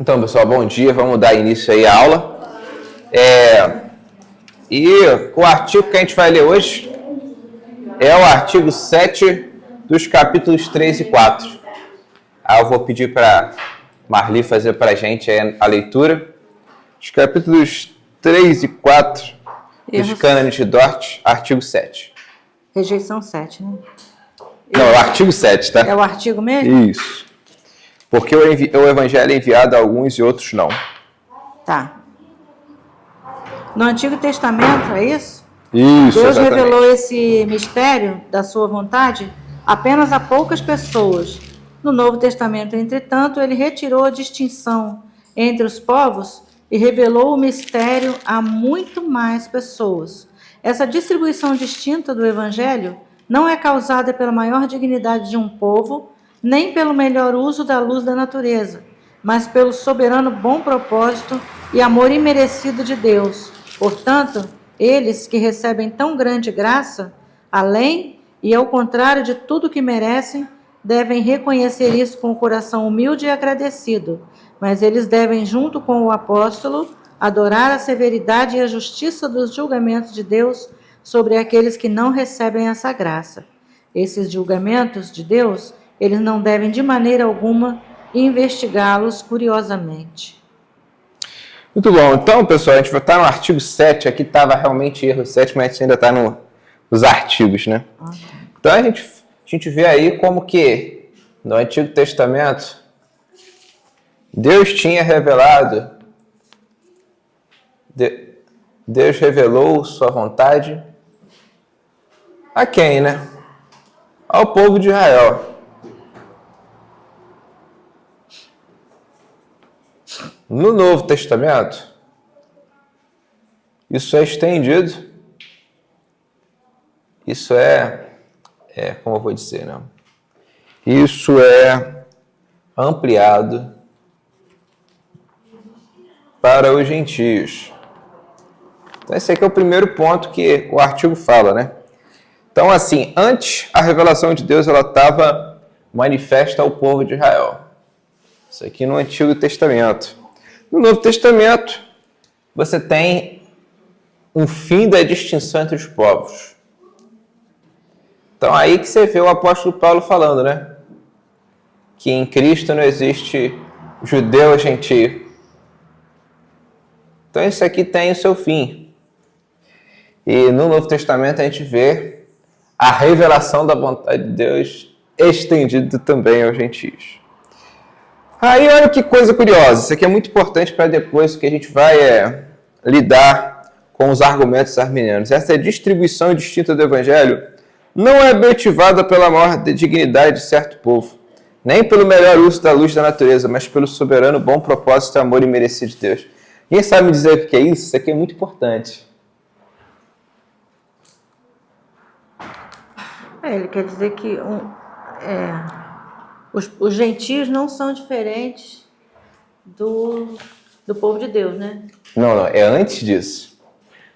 Então, pessoal, bom dia. Vamos dar início aí à aula. E o artigo que a gente vai ler hoje é o artigo 7 dos capítulos 3 e 4. Aí eu vou pedir para Marli fazer para a gente a leitura. Os capítulos 3 e 4 dos Cânones de Dort, artigo 7. Rejeição 7, né? Não, é o artigo 7, tá? É o artigo mesmo? Isso. Porque o evangelho é enviado a alguns e outros não. Tá. No Antigo Testamento, é isso? Isso, Deus exatamente. revelou esse mistério da sua vontade apenas a poucas pessoas. No Novo Testamento, entretanto, ele retirou a distinção entre os povos e revelou o mistério a muito mais pessoas. Essa distribuição distinta do Evangelho não é causada pela maior dignidade de um povo, nem pelo melhor uso da luz da natureza, mas pelo soberano bom propósito e amor imerecido de Deus. Portanto, eles que recebem tão grande graça, além e ao contrário de tudo que merecem, devem reconhecer isso com o coração humilde e agradecido, mas eles devem, junto com o apóstolo, adorar a severidade e a justiça dos julgamentos de Deus sobre aqueles que não recebem essa graça. Esses julgamentos de Deus, eles não devem de maneira alguma investigá-los curiosamente. Muito bom. Então, pessoal, a gente vai estar no artigo 7. Aqui estava realmente erro 7, mas a gente ainda está nos artigos, né? Então, a gente vê aí como que no Antigo Testamento Deus tinha revelado, Deus revelou sua vontade a quem, né? Ao povo de Israel. No Novo Testamento, isso é estendido, isso como eu vou dizer, não? Isso é ampliado para os gentios. Então, esse aqui é o primeiro ponto que o artigo fala, né? Então, assim, antes a revelação de Deus ela estava manifesta ao povo de Israel. Isso aqui no Antigo Testamento. No Novo Testamento, você tem um fim da distinção entre os povos. Então, aí que você vê o apóstolo Paulo falando, né? Que em Cristo não existe judeu ou gentio. Então, isso aqui tem o seu fim. E no Novo Testamento, a gente vê a revelação da vontade de Deus estendida também aos gentios. Aí, olha que coisa curiosa. Isso aqui é muito importante para depois que a gente vai lidar com os argumentos arminianos. Essa distribuição distinta do Evangelho não é motivada pela maior dignidade de certo povo, nem pelo melhor uso da luz da natureza, mas pelo soberano bom propósito e amor imerecido de Deus. Quem sabe me dizer o que é isso? Isso aqui é muito importante. Ele quer dizer que os gentios não são diferentes do povo de Deus, né? Não, é antes disso.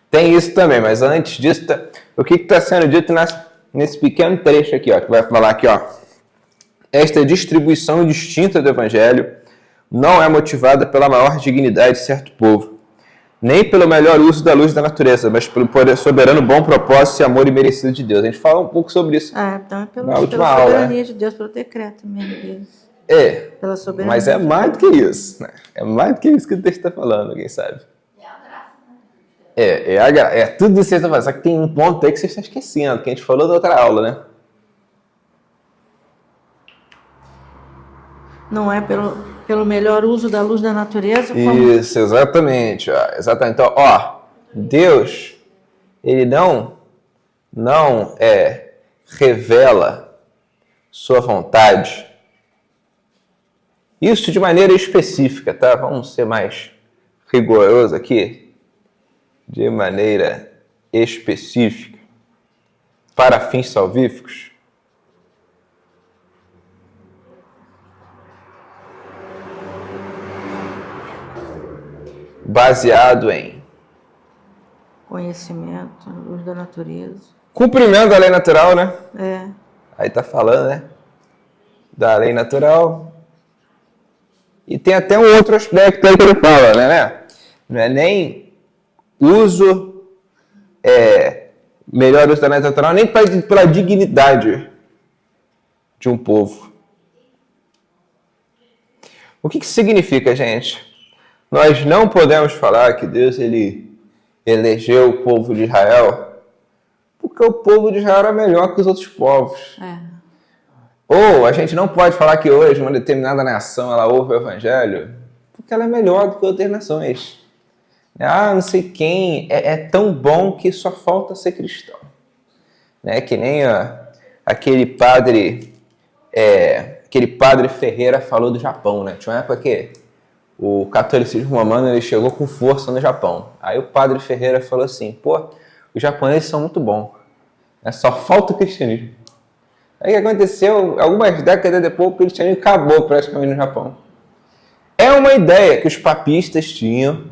Tem isso também, mas antes disso, o que está sendo dito nesse pequeno trecho aqui, ó, que vai falar aqui, ó. Esta distribuição distinta do Evangelho não é motivada pela maior dignidade de certo povo, nem pelo melhor uso da luz da natureza, mas pelo soberano bom propósito e amor imerecido de Deus. A gente fala um pouco sobre isso Então é na última pela aula. soberania de Deus, pelo decreto mesmo de Deus. Pela soberania. Mas é mais do que isso, né? É mais do que isso que o texto está falando, quem sabe? É tudo isso que você está falando, só que tem um ponto aí que você está esquecendo, que a gente falou da outra aula, né? Não é pelo melhor uso da luz da natureza? Isso, exatamente. Exatamente. Então, Deus, ele não revela sua vontade. Isso de maneira específica, tá? Vamos ser mais rigorosos aqui. De maneira específica. Para fins salvíficos. Baseado em conhecimento, luz da natureza. Cumprimento da lei natural, né? É. Aí tá falando, né? Da lei natural. E tem até um outro aspecto aí que ele fala, né? Não é nem uso, melhor uso da natureza natural, nem pela dignidade de um povo. O que significa, gente? Nós não podemos falar que Deus ele elegeu o povo de Israel porque o povo de Israel era melhor que os outros povos. Ou a gente não pode falar que hoje uma determinada nação ela ouve o evangelho porque ela é melhor do que outras nações. Não sei quem é tão bom que só falta ser cristão. Né? Que nem aquele padre Ferreira falou do Japão. Né? Tinha uma época que o catolicismo romano ele chegou com força no Japão. Aí o padre Ferreira falou assim, os japoneses são muito bons. Só falta o cristianismo. Aí o que aconteceu? Algumas décadas depois o cristianismo acabou praticamente no Japão. É uma ideia que os papistas tinham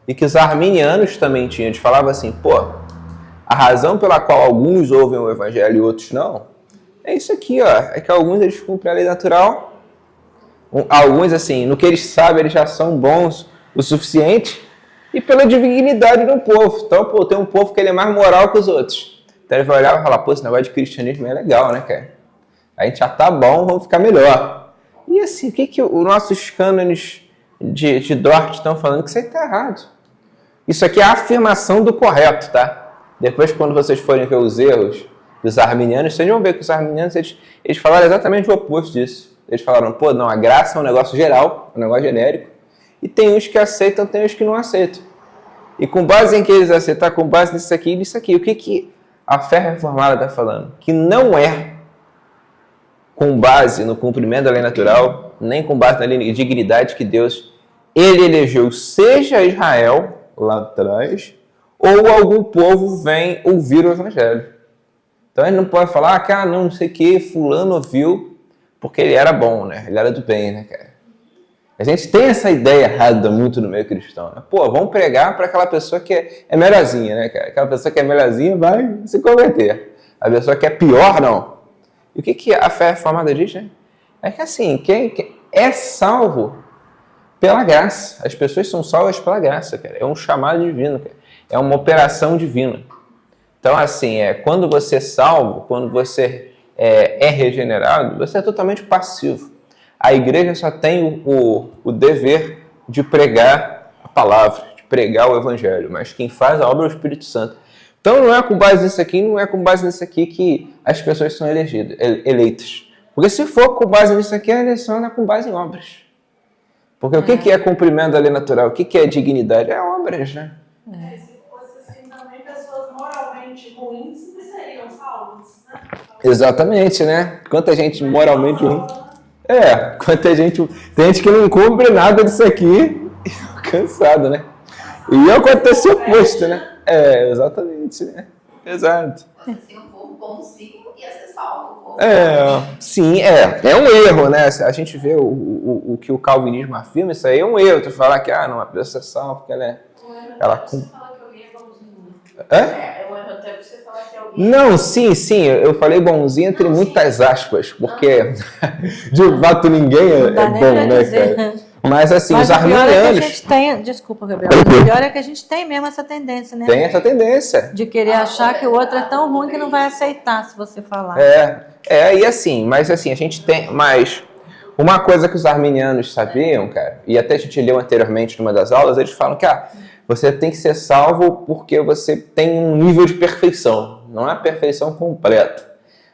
e que os arminianos também tinham. Eles falavam assim, a razão pela qual alguns ouvem o evangelho e outros não, é isso aqui, é que alguns eles cumprem a lei natural, alguns assim, no que eles sabem eles já são bons o suficiente e pela dignidade de um povo. Então, tem um povo que ele é mais moral que os outros. Então ele vai olhar e falar, esse negócio de cristianismo é legal, né, cara? A gente já tá bom, vamos ficar melhor. E assim, o que os nossos cânones de Dort estão falando? Que isso aí tá errado. Isso aqui é a afirmação do correto, tá? Depois, quando vocês forem ver os erros dos arminianos, vocês vão ver que os arminianos, eles falaram exatamente o oposto disso. Eles falaram, não, a graça é um negócio geral, um negócio genérico, e tem uns que aceitam, tem uns que não aceitam. E com base em que eles aceitam, com base nisso aqui e nisso aqui, o que a fé reformada está falando? Que não é com base no cumprimento da lei natural, nem com base na dignidade que Deus ele elegeu, seja Israel lá atrás, ou algum povo vem ouvir o evangelho. Então ele não pode falar, não sei o que, fulano ouviu, porque ele era bom, né? Ele era do bem, né, cara? A gente tem essa ideia errada muito no meio cristão, né? Vamos pregar para aquela pessoa que é melhorzinha, né, cara? Aquela pessoa que é melhorzinha vai se converter. A pessoa que é pior, não. E o que a fé reformada diz, né? É que assim, quem é salvo pela graça. As pessoas são salvas pela graça, cara. É um chamado divino, cara. É uma operação divina. Então, assim, quando você é salvo, quando você é regenerado, você é totalmente passivo. A igreja só tem o dever de pregar a palavra, de pregar o evangelho, mas quem faz a obra é o Espírito Santo. Então não é com base nisso aqui, não é com base nisso aqui que as pessoas são eleitas. Porque se for com base nisso aqui, a eleição é com base em obras. Porque o que é cumprimento da lei natural? O que é dignidade? É obras, né? Se fosse assim também, pessoas moralmente ruins seriam salvas, né? Exatamente, né? Quanta gente moralmente ruim. Quanta gente... Tem gente que não cumpre nada disso aqui e fica cansado, né? E acontece o oposto, né? Exatamente, né? Exato. Se o povo bonzinho ia ser salvo. Sim, é um erro, né? A gente vê o que o calvinismo afirma, isso aí é um erro. Tu falar que, não, a pessoa é salva porque ela é... Você fala que alguém é bonzinho. É um erro até você falar que alguém... Não, sim, eu falei bonzinho entre muitas aspas, porque de fato ninguém é bom, né, cara? Mas assim, os arminianos... Desculpa, Gabriel. O pior é que a gente tem mesmo essa tendência, né? Tem essa tendência. De querer achar que o outro é tão ruim que não vai aceitar se você falar. E assim, mas assim, a gente tem... Mas uma coisa que os arminianos sabiam, cara, e até a gente leu anteriormente numa das aulas, eles falam que você tem que ser salvo porque você tem um nível de perfeição. Não é a perfeição completa.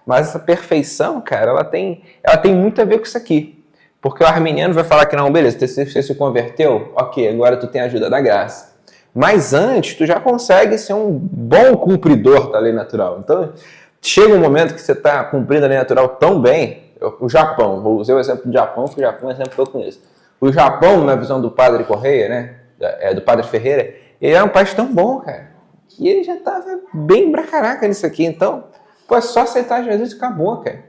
Mas essa perfeição, cara, ela tem muito a ver com isso aqui. Porque o arminiano vai falar que não, beleza, você se converteu, ok, agora tu tem a ajuda da graça. Mas antes, tu já consegue ser um bom cumpridor da lei natural. Então, chega um momento que você está cumprindo a lei natural tão bem, o Japão, vou usar o exemplo do Japão, porque o Japão é um exemplo que eu conheço. O Japão, na visão do padre Correia, né, do padre Ferreira, ele era um país tão bom, cara, que ele já estava bem pra caraca nisso aqui. Então, é só aceitar Jesus e acabou, cara.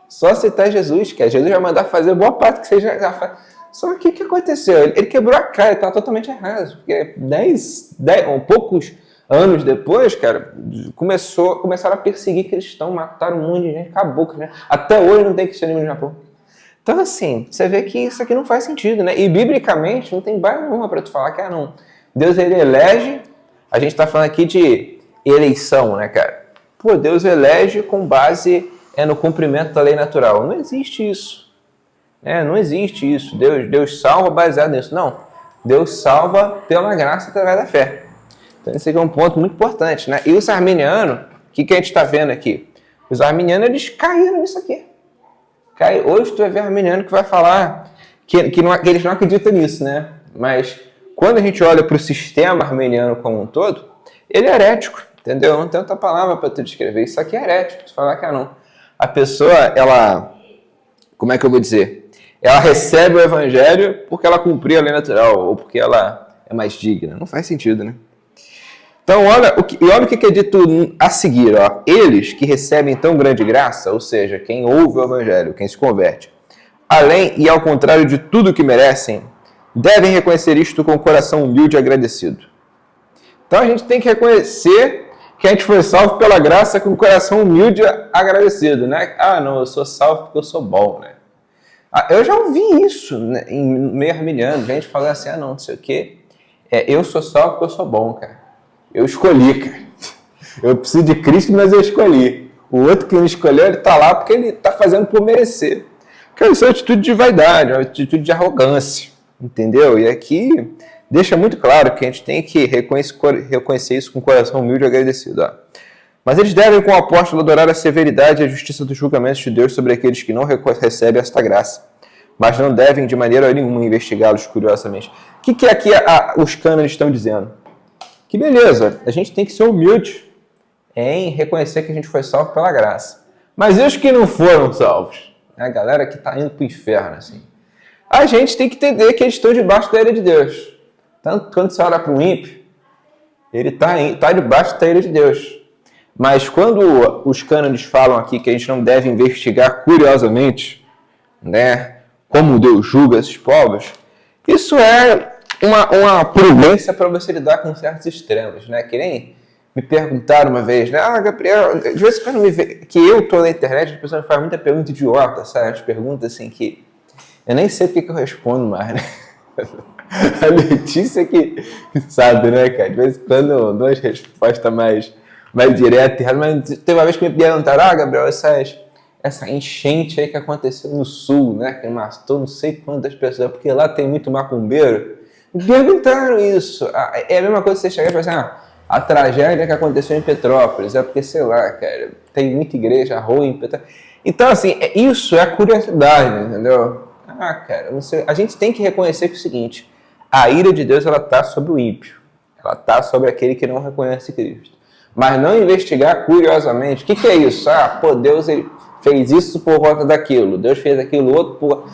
Só aceitar Jesus, cara. Jesus vai mandar fazer boa parte que você já faz. Só que o que aconteceu? Ele quebrou a cara, ele estava totalmente errado. Porque poucos anos depois, cara, começaram a perseguir cristão, mataram um monte de gente, acabou, né? Até hoje não tem cristianismo no Japão. Então, assim, você vê que isso aqui não faz sentido, né? E, biblicamente, não tem base nenhuma para tu falar que, não, Deus, ele elege, a gente está falando aqui de eleição, né, cara? Pô, Deus elege com base no cumprimento da lei natural. Não existe isso. Não existe isso. Deus salva baseado nisso. Não. Deus salva pela graça através da fé. Então, esse aqui é um ponto muito importante, né? E os arminianos, o que a gente está vendo aqui? Os arminianos, eles caíram nisso aqui. Hoje tu vai ver arminiano que vai falar que eles não acreditam nisso, né? Mas quando a gente olha para o sistema arminiano como um todo, ele é herético, entendeu? Não tem outra palavra para tu descrever. Isso aqui é herético, tu falar que não. A pessoa, ela... Como é que eu vou dizer? Ela recebe o evangelho porque ela cumpriu a lei natural ou porque ela é mais digna. Não faz sentido, né? Então, olha o que é dito a seguir. Ó. Eles que recebem tão grande graça, ou seja, quem ouve o evangelho, quem se converte, além e ao contrário de tudo que merecem, devem reconhecer isto com o coração humilde e agradecido. Então, a gente tem que reconhecer que a gente foi salvo pela graça com o coração humilde e agradecido, né? Não, eu sou salvo porque eu sou bom, né? Eu já ouvi isso, né, em meio arminiano, gente falando assim, não sei o quê. Eu sou salvo porque eu sou bom, cara. Eu escolhi, cara. Eu preciso de Cristo, mas eu escolhi. O outro que não escolheu, ele está lá porque ele está fazendo por merecer. Porque isso é uma atitude de vaidade, uma atitude de arrogância. Entendeu? E aqui deixa muito claro que a gente tem que reconhecer isso com o coração humilde e agradecido. Ó. Mas eles devem, com o apóstolo, adorar a severidade e a justiça dos julgamentos de Deus sobre aqueles que não recebem esta graça. Mas não devem, de maneira nenhuma, investigá-los curiosamente. O que aqui os cânones estão dizendo? Que beleza, a gente tem que ser humilde em reconhecer que a gente foi salvo pela graça. Mas e os que não foram salvos? A galera que está indo para o inferno, assim. A gente tem que entender que eles estão debaixo da ira de Deus. Tanto quando você olha para um ímpio, ele está debaixo da ira de Deus. Mas quando os cânones falam aqui que a gente não deve investigar curiosamente, né, como Deus julga esses povos, isso é uma prudência para você lidar com certos extremos, né? Que nem me perguntaram uma vez, né? Gabriel, de vez em quando que eu tô na internet, as pessoas me fazem muita pergunta idiota, sabe? As perguntas assim que eu nem sei porque que eu respondo mais, né? A Letícia que sabe, né, cara? De vez em quando eu dou as respostas mais diretas, mas teve uma vez que me perguntaram, Gabriel, essa enchente aí que aconteceu no sul, né? Que matou não sei quantas pessoas, porque lá tem muito macumbeiro. Me perguntaram isso. É a mesma coisa que você chegar e falar assim, a tragédia que aconteceu em Petrópolis é porque, sei lá, cara, tem muita igreja ruim em Petrópolis. Então, assim, isso é a curiosidade, entendeu? Cara, a gente tem que reconhecer que é o seguinte, a ira de Deus, ela está sobre o ímpio. Ela está sobre aquele que não reconhece Cristo. Mas não investigar curiosamente. O que é isso? Deus ele fez isso por conta daquilo. Deus fez aquilo outro por...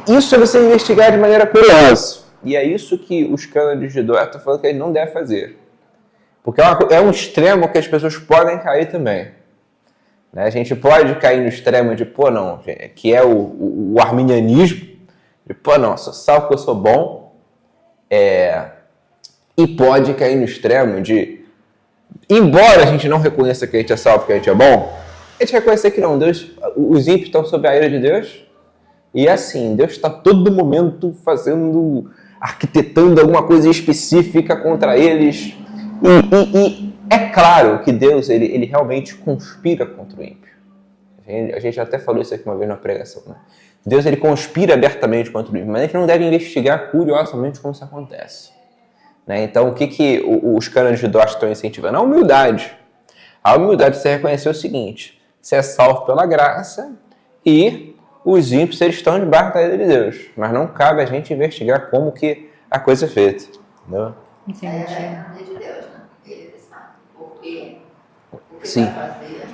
Isso é você investigar de maneira curiosa. E é isso que os cânones de Dort estão falando que ele não deve fazer. Porque é um extremo que as pessoas podem cair também. Né? A gente pode cair no extremo de, que é o arminianismo, de, sou salvo porque eu sou bom. E pode cair no extremo de, embora a gente não reconheça que a gente é salvo porque a gente é bom, a gente reconhecer que não, os ímpios estão sob a ira de Deus. E assim, Deus está todo momento arquitetando alguma coisa específica contra eles. E é claro que Deus, ele realmente conspira contra o ímpio. A gente até falou isso aqui uma vez na pregação, né? Deus, ele conspira abertamente contra o ímpio, mas a gente não deve investigar curiosamente como isso acontece. Né? Então, o que os cânones de Dort estão incentivando? A humildade. A humildade, você reconhecer o seguinte, você é salvo pela graça e os ímpios, eles estão debaixo da ira de Deus. Mas não cabe a gente investigar como que a coisa é feita. Entendeu? Entendi. É a lei de Deus, né? Ele sabe o que Sim. vai fazer.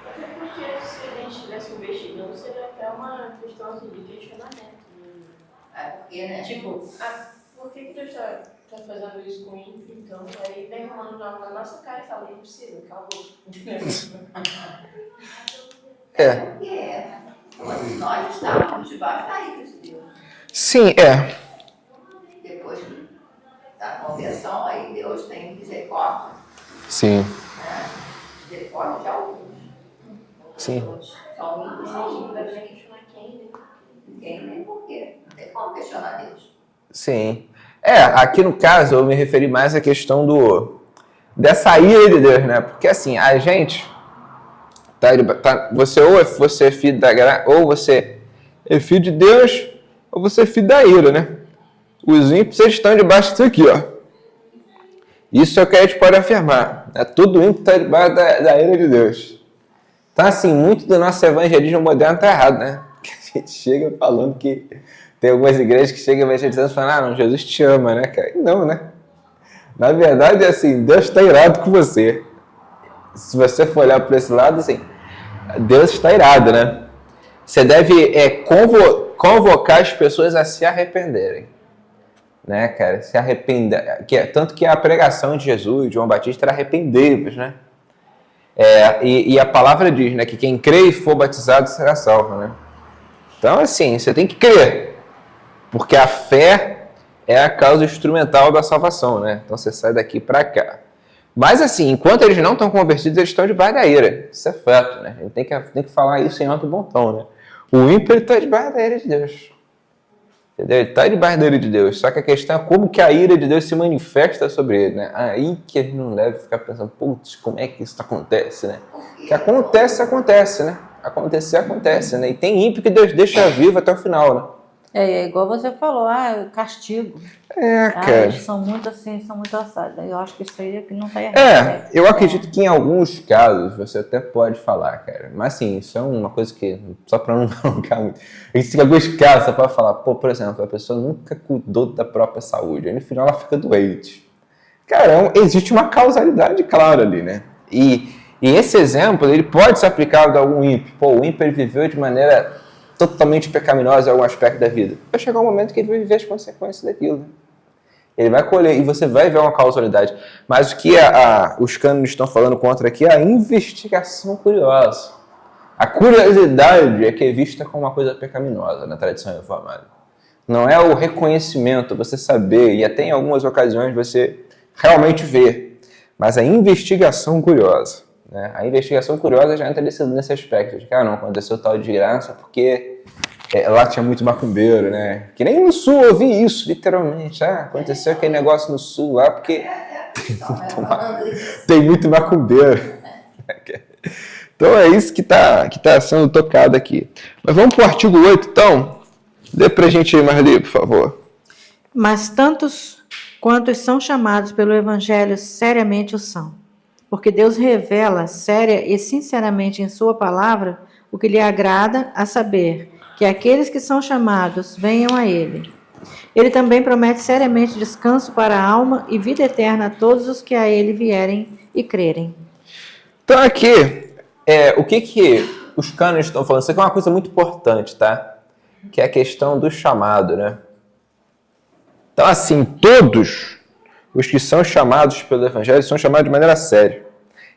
Até porque se a gente estivesse investigando, seria até uma questão assim, de questionamento. Porque, né? Tipo, por que Deus está fazendo isso com o ímpio, então? Aí vem rolando na nossa cara e fala, impossível, acabou. Porque nós estávamos debaixo da ira de Deus. Sim, Depois da conversão, aí Deus tem misericórdia. Sim. Né? Misericórdia de alguns. Sim. São Sim, vai questionar quem, né? Ninguém nem por quê. Não tem como questionar Deus. Sim. Aqui no caso eu me referi mais à questão dessa ira de Deus, né? Porque assim, a gente você é filho da graça, ou você é filho de Deus, ou você é filho da ira, né? Os ímpios estão debaixo disso aqui, ó. Isso é o que a gente pode afirmar. Né? Todo ímpio está debaixo da ira de Deus. Então, assim, muito do nosso evangelismo moderno está errado, né? A gente chega falando que tem algumas igrejas que chegam evangelizando e falam, não, Jesus te ama, né, cara? E não, né? Na verdade, é assim, Deus está irado com você. Se você for olhar para esse lado, assim, Deus está irado, né? Você deve convocar as pessoas a se arrependerem. Né, cara? Se arrepender. Tanto que a pregação de Jesus, de João Batista, era arrependei-vos, né? E a palavra diz, né, que quem crê e for batizado será salvo, né? Então, assim, você tem que crer. Porque a fé é a causa instrumental da salvação, né? Então você sai daqui para cá. Mas assim, enquanto eles não estão convertidos, eles estão debaixo da ira. Isso é fato, né? A gente tem que falar isso em alto e bom tom, né? O ímpio está debaixo da ira de Deus. Entendeu? Ele está debaixo da ira de Deus. Só que a questão é como que a ira de Deus se manifesta sobre ele, né? Aí que a gente não deve ficar pensando, putz, como é que isso acontece, né? O que acontece, né? Acontece, né? E tem ímpio que Deus deixa vivo até o final, né? É igual você falou, castigo. Cara. Eles são muito assim, são muito assados. Eu acho que isso aí é que não tá errado. Eu acredito que em alguns casos você até pode falar, cara. Mas assim, isso é uma coisa que, só pra não prolongar muito, em alguns casos você pode falar, por exemplo, a pessoa nunca cuidou da própria saúde, aí no final ela fica doente. Cara, existe uma causalidade clara ali, né? E esse exemplo, ele pode ser aplicado a algum ímpio. O ímpio ele viveu de maneira totalmente pecaminosa em algum aspecto da vida. Vai chegar um momento que ele vai viver as consequências daquilo, né? Ele vai colher, e você vai ver uma causalidade. Mas o que os cânones estão falando contra aqui é a investigação curiosa. A curiosidade é que é vista como uma coisa pecaminosa na tradição reformada. Não é o reconhecimento, você saber, e até em algumas ocasiões você realmente ver. Mas a investigação curiosa. Né? A investigação curiosa já entra nesse aspecto de que não aconteceu tal desgraça porque lá tinha muito macumbeiro, né? Que nem no sul eu vi isso, literalmente. Aconteceu aquele negócio no sul lá porque tem muito macumbeiro. Então é isso que tá sendo tocado aqui. Mas vamos para o artigo 8, então. Dê pra gente ir mais ali, por favor. Mas tantos quantos são chamados pelo Evangelho seriamente o são. Porque Deus revela séria e sinceramente em sua palavra o que lhe agrada, a saber, que aqueles que são chamados venham a Ele. Ele também promete seriamente descanso para a alma e vida eterna a todos os que a Ele vierem e crerem. Então aqui, o que os cânones estão falando? Isso aqui é uma coisa muito importante, tá? Que é a questão do chamado, né? Então assim, todos os que são chamados pelo Evangelho são chamados de maneira séria.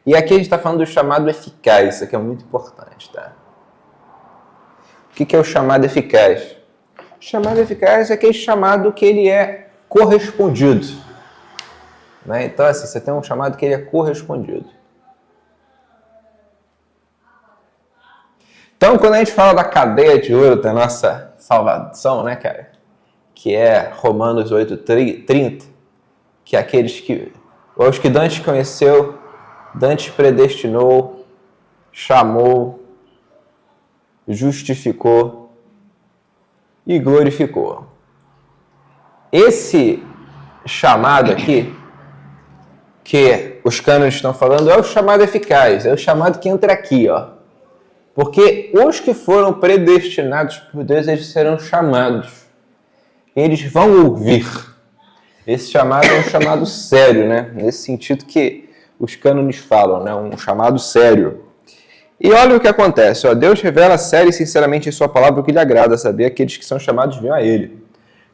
E aqui a gente está falando do chamado eficaz, isso aqui é muito importante, tá? O que é o chamado eficaz? O chamado eficaz é aquele chamado que ele é correspondido. Né? Então, assim, você tem um chamado que ele é correspondido. Então, quando a gente fala da cadeia de ouro da nossa salvação, né, cara? Que é Romanos 8:30, que é aqueles que, os que Dante conheceu, Dante predestinou, chamou, justificou e glorificou. Esse chamado aqui, que os cânones estão falando, é o chamado eficaz, é o chamado que entra aqui, ó. Porque os que foram predestinados por Deus, eles serão chamados. Eles vão ouvir. Esse chamado é um chamado sério, né? Nesse sentido que os cânones falam, né? Um chamado sério. E olha o que acontece. Ó. Deus revela sério e sinceramente em sua palavra o que lhe agrada, saber aqueles que são chamados venham a Ele.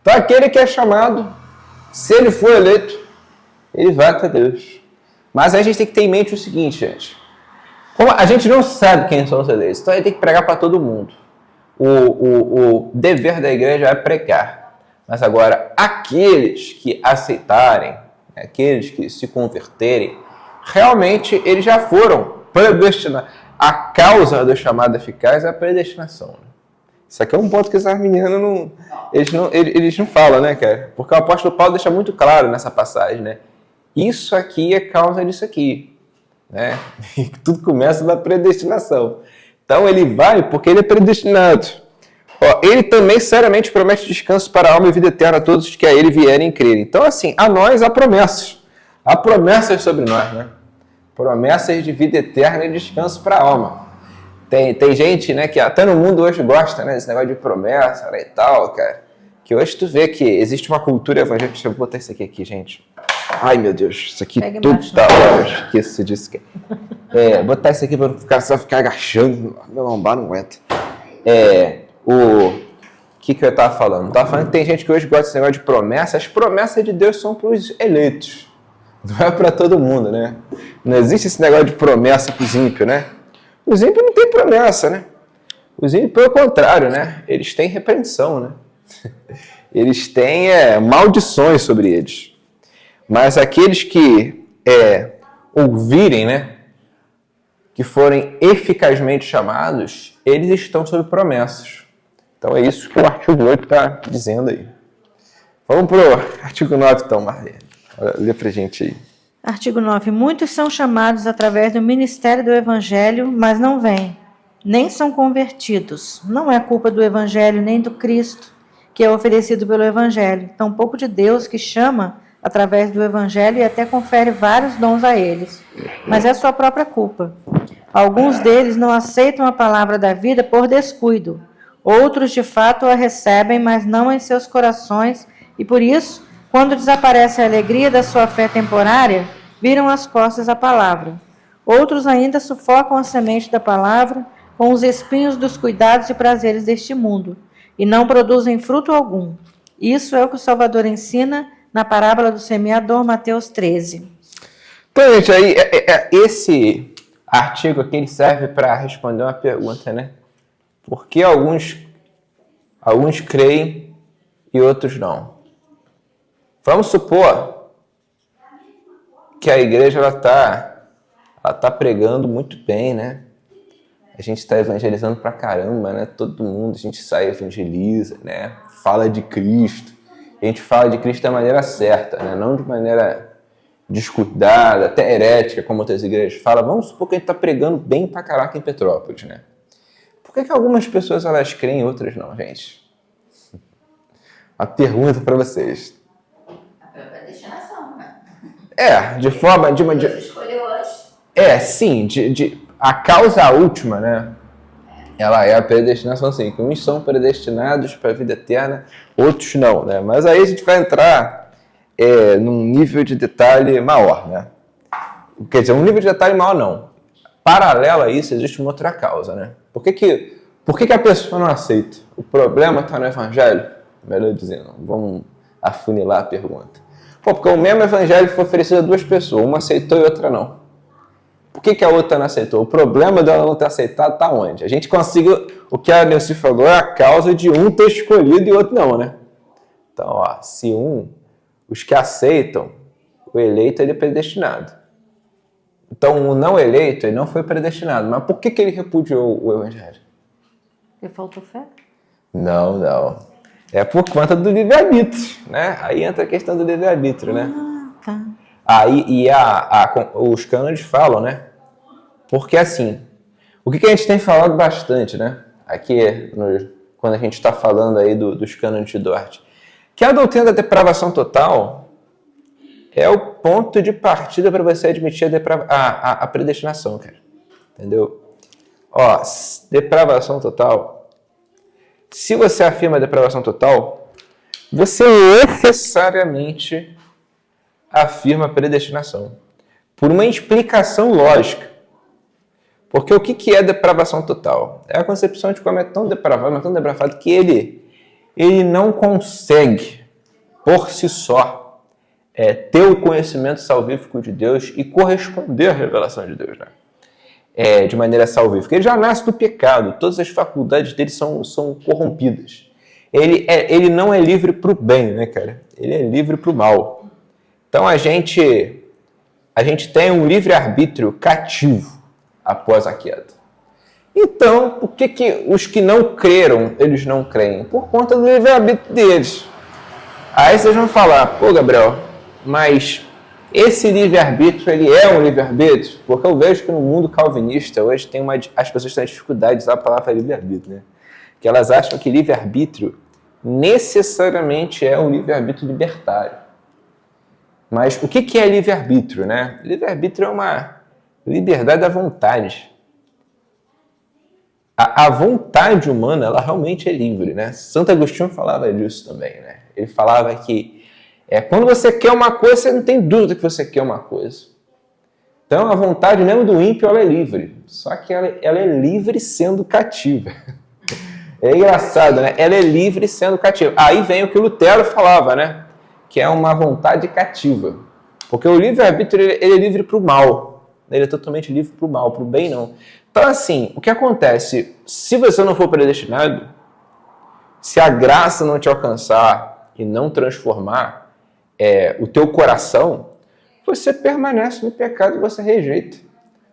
Então aquele que é chamado, se ele for eleito, ele vai até Deus. Mas aí a gente tem que ter em mente o seguinte, gente. Como a gente não sabe quem são os eleitos, então a gente tem que pregar para todo mundo. O dever da igreja é pregar. Mas agora, aqueles que aceitarem, aqueles que se converterem, realmente eles já foram predestinados. A causa do chamado eficaz é a predestinação. Isso aqui é um ponto que os arminianos eles não falam, né, cara? Porque o apóstolo Paulo deixa muito claro nessa passagem, né? Isso aqui é causa disso aqui, né? E tudo começa na predestinação. Então ele vai porque ele é predestinado. Ó, ele também seriamente promete descanso para a alma e vida eterna a todos que a ele vierem crer. Então, assim, a nós há promessas. Há promessas sobre nós, né? Promessas de vida eterna e descanso para a alma. Tem gente, né, que até no mundo hoje gosta, né, desse negócio de promessa, né, e tal, cara. Que hoje tu vê que existe uma cultura evangélica. Deixa eu botar isso aqui, gente. Ai, meu Deus, isso aqui Pega tudo embaixo, tá... Eu esqueço disso. Botar isso aqui para não só ficar agachando. Meu lombar não aguenta. O que eu tava falando? Eu tava falando que tem gente que hoje gosta desse negócio de promessa. As promessas de Deus são para os eleitos. Não é para todo mundo, né? Não existe esse negócio de promessa para os ímpios, né? Os ímpios não têm promessa, né? Os ímpios, pelo contrário, né? Eles têm repreensão, né? Eles têm maldições sobre eles. Mas aqueles que ouvirem, né? Que forem eficazmente chamados, eles estão sob promessas. Então é isso que o artigo 8 está dizendo aí. Vamos para o artigo 9, então, Marlene. Lê pra gente aí. Artigo 9. Muitos são chamados através do ministério do Evangelho, mas não vêm, nem são convertidos. Não é culpa do Evangelho nem do Cristo, que é oferecido pelo Evangelho, tampouco de Deus, que chama através do Evangelho e até confere vários dons a eles. Mas é sua própria culpa. Alguns deles não aceitam a palavra da vida por descuido. Outros, de fato, a recebem, mas não em seus corações, e por isso, quando desaparece a alegria da sua fé temporária, viram as costas à palavra. Outros ainda sufocam a semente da palavra com os espinhos dos cuidados e prazeres deste mundo, e não produzem fruto algum. Isso é o que o Salvador ensina na parábola do semeador, Mateus 13. Então, gente, aí esse artigo aqui ele serve para responder uma pergunta, né? Por que alguns creem e outros não? Vamos supor que a igreja ela tá pregando muito bem, né? A gente está evangelizando pra caramba, né? Todo mundo, a gente sai e evangeliza, né? Fala de Cristo. A gente fala de Cristo da maneira certa, né? Não de maneira descuidada, até herética, como outras igrejas falam. Vamos supor que a gente está pregando bem pra caraca em Petrópolis, né? Por que algumas pessoas elas creem e outras não, gente? Uma pergunta para vocês. Predestinação, né? De forma... Deus escolheu antes. Sim, a causa última, né? Ela é a predestinação, sim. Que uns são predestinados para a vida eterna, outros não, né? Mas aí a gente vai entrar num nível de detalhe maior, né? Quer dizer, um nível de detalhe maior não. Paralelo a isso, existe uma outra causa, né? Por que a pessoa não aceita? O problema está no evangelho? Melhor dizendo, vamos afunilar a pergunta. Porque o mesmo evangelho foi oferecido a duas pessoas, uma aceitou e outra não. Por que a outra não aceitou? O problema dela não ter aceitado está onde? A gente conseguiu, o que a Nelci falou, é a causa de um ter escolhido e outro não, né? Então, se os que aceitam, o eleito ele é predestinado. Então, o não eleito, ele não foi predestinado. Mas por que ele repudiou o evangelho? Porque faltou fé? Não. É por conta do livre-arbítrio, né? Aí entra a questão do livre-arbítrio, né? Tá. Aí os cânones falam, né? Porque assim, o que a gente tem falado bastante, né? Aqui, quando a gente está falando aí dos cânones de Dort, que a doutrina da depravação total é o ponto de partida para você admitir a predestinação, cara. Entendeu? Depravação total. Se você afirma a depravação total, você necessariamente afirma a predestinação. Por uma explicação lógica. Porque o que é depravação total? É a concepção de como é tão depravado que ele não consegue, por si só, ter o conhecimento salvífico de Deus e corresponder à revelação de Deus, né? De maneira salvífica. Ele já nasce do pecado, todas as faculdades dele são corrompidas. Ele não é livre para o bem, né, cara? Ele é livre para o mal. Então a gente tem um livre-arbítrio cativo após a queda. Então, por que os que não creram, eles não creem? Por conta do livre-arbítrio deles. Aí vocês vão falar, pô, Gabriel, mas esse livre-arbítrio, ele é um livre-arbítrio? Porque eu vejo que no mundo calvinista hoje as pessoas têm dificuldade de usar a palavra livre-arbítrio, né? Que elas acham que livre-arbítrio necessariamente é um livre-arbítrio libertário. Mas o que é livre-arbítrio, né? Livre-arbítrio é uma liberdade da vontade. A vontade humana, ela realmente é livre, né? Santo Agostinho falava disso também, né? Ele falava que quando você quer uma coisa, você não tem dúvida que você quer uma coisa. Então, a vontade mesmo do ímpio, ela é livre. Só que ela é livre sendo cativa. É engraçado, né? Ela é livre sendo cativa. Aí vem o que Lutero falava, né? Que é uma vontade cativa. Porque o livre-arbítrio, ele é livre para o mal. Ele é totalmente livre para o mal, para o bem não. Então, assim, o que acontece? Se você não for predestinado, se a graça não te alcançar e não transformar o teu coração, você permanece no pecado e você rejeita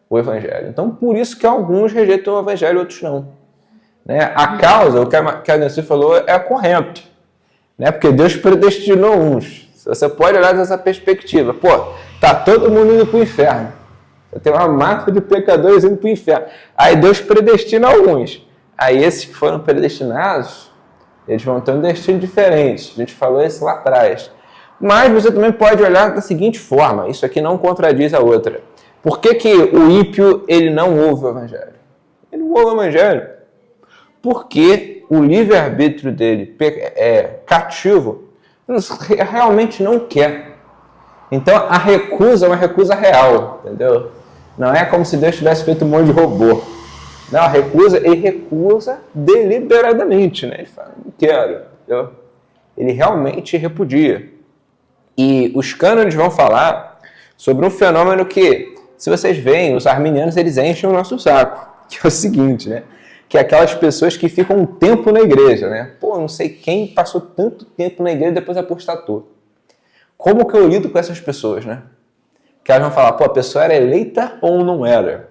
o Evangelho. Então, por isso que alguns rejeitam o Evangelho e outros não. Né? A causa, o que a Nancy falou, é correto. Né? Porque Deus predestinou uns. Você pode olhar dessa perspectiva. Pô, tá todo mundo indo para o inferno. Tem uma massa de pecadores indo para o inferno. Aí Deus predestina alguns. Aí esses que foram predestinados, eles vão ter um destino diferente. A gente falou isso lá atrás. Mas você também pode olhar da seguinte forma. Isso aqui não contradiz a outra. Por que o ímpio ele não ouve o Evangelho? Ele não ouve o Evangelho porque o livre-arbítrio dele é cativo, realmente não quer. Então a recusa é uma recusa real, entendeu? Não é como se Deus tivesse feito um monte de robô. Não, ele recusa deliberadamente, né? Ele fala, não quero, entendeu? Ele realmente repudia. E os cânones vão falar sobre um fenômeno que, se vocês veem, os arminianos eles enchem o nosso saco, que é o seguinte, né? Que é aquelas pessoas que ficam um tempo na igreja, né? Pô, não sei quem passou tanto tempo na igreja e depois apostatou. Como que eu lido com essas pessoas, né? Que elas vão falar, pô, a pessoa era eleita ou não era?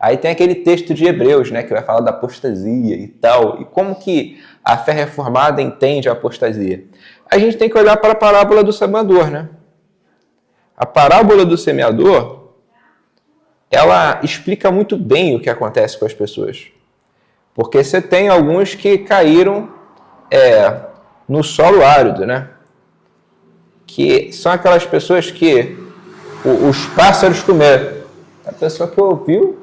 Aí tem aquele texto de Hebreus, né, que vai falar da apostasia e tal. E como que a fé reformada entende a apostasia? A gente tem que olhar para a parábola do semeador, né? A parábola do semeador, ela explica muito bem o que acontece com as pessoas. Porque você tem alguns que caíram no solo árido, né? Que são aquelas pessoas que os pássaros comeram. A pessoa que ouviu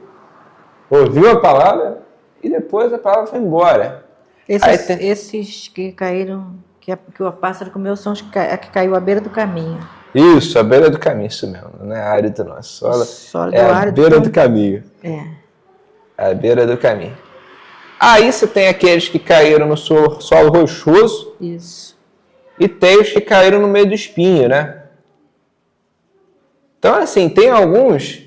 a palavra e depois a palavra foi embora. Esses que caíram, que o pássaro comeu, são os que caiu à beira do caminho. Isso, à beira do caminho, isso mesmo. Não é árido, não. Solo à beira do caminho. À beira do caminho. Aí você tem aqueles que caíram no solo rochoso. Isso. E tem os que caíram no meio do espinho, né? Então, assim, tem alguns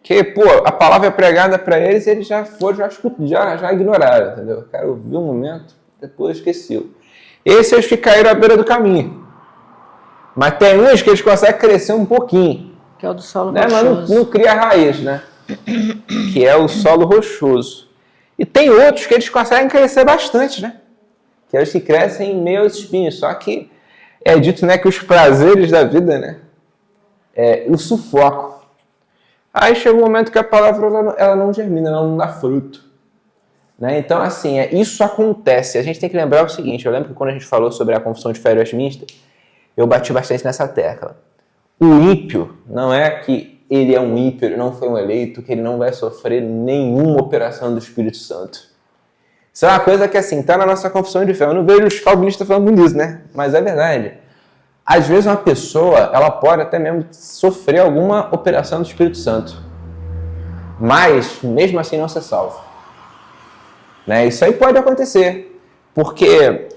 que, pô, a palavra é pregada para eles e eles já ignoraram, entendeu? O cara ouviu um momento, depois esqueceu. Esses são os que caíram à beira do caminho. Mas tem uns que eles conseguem crescer um pouquinho. Que é o do solo né? rochoso. Mas não cria raiz, né? Que é o solo rochoso. E tem outros que eles conseguem crescer bastante, né? Que é os que crescem em meio aos espinhos. Só que é dito, né, que os prazeres da vida, né, o sufoco. Aí chega um momento que a palavra ela não germina, ela não dá fruto. Né? Então, assim, isso acontece. A gente tem que lembrar o seguinte, eu lembro que quando a gente falou sobre a confissão de fé Westminster, eu bati bastante nessa tecla. O ímpio não é que ele é um ímpio, ele não foi um eleito, que ele não vai sofrer nenhuma operação do Espírito Santo. Isso é uma coisa que, assim, está na nossa confissão de fé. Eu não vejo os calvinistas falando disso, né? Mas é verdade. Às vezes uma pessoa, ela pode até mesmo sofrer alguma operação do Espírito Santo. Mas, mesmo assim, não ser salvo. Né? Isso aí pode acontecer. Porque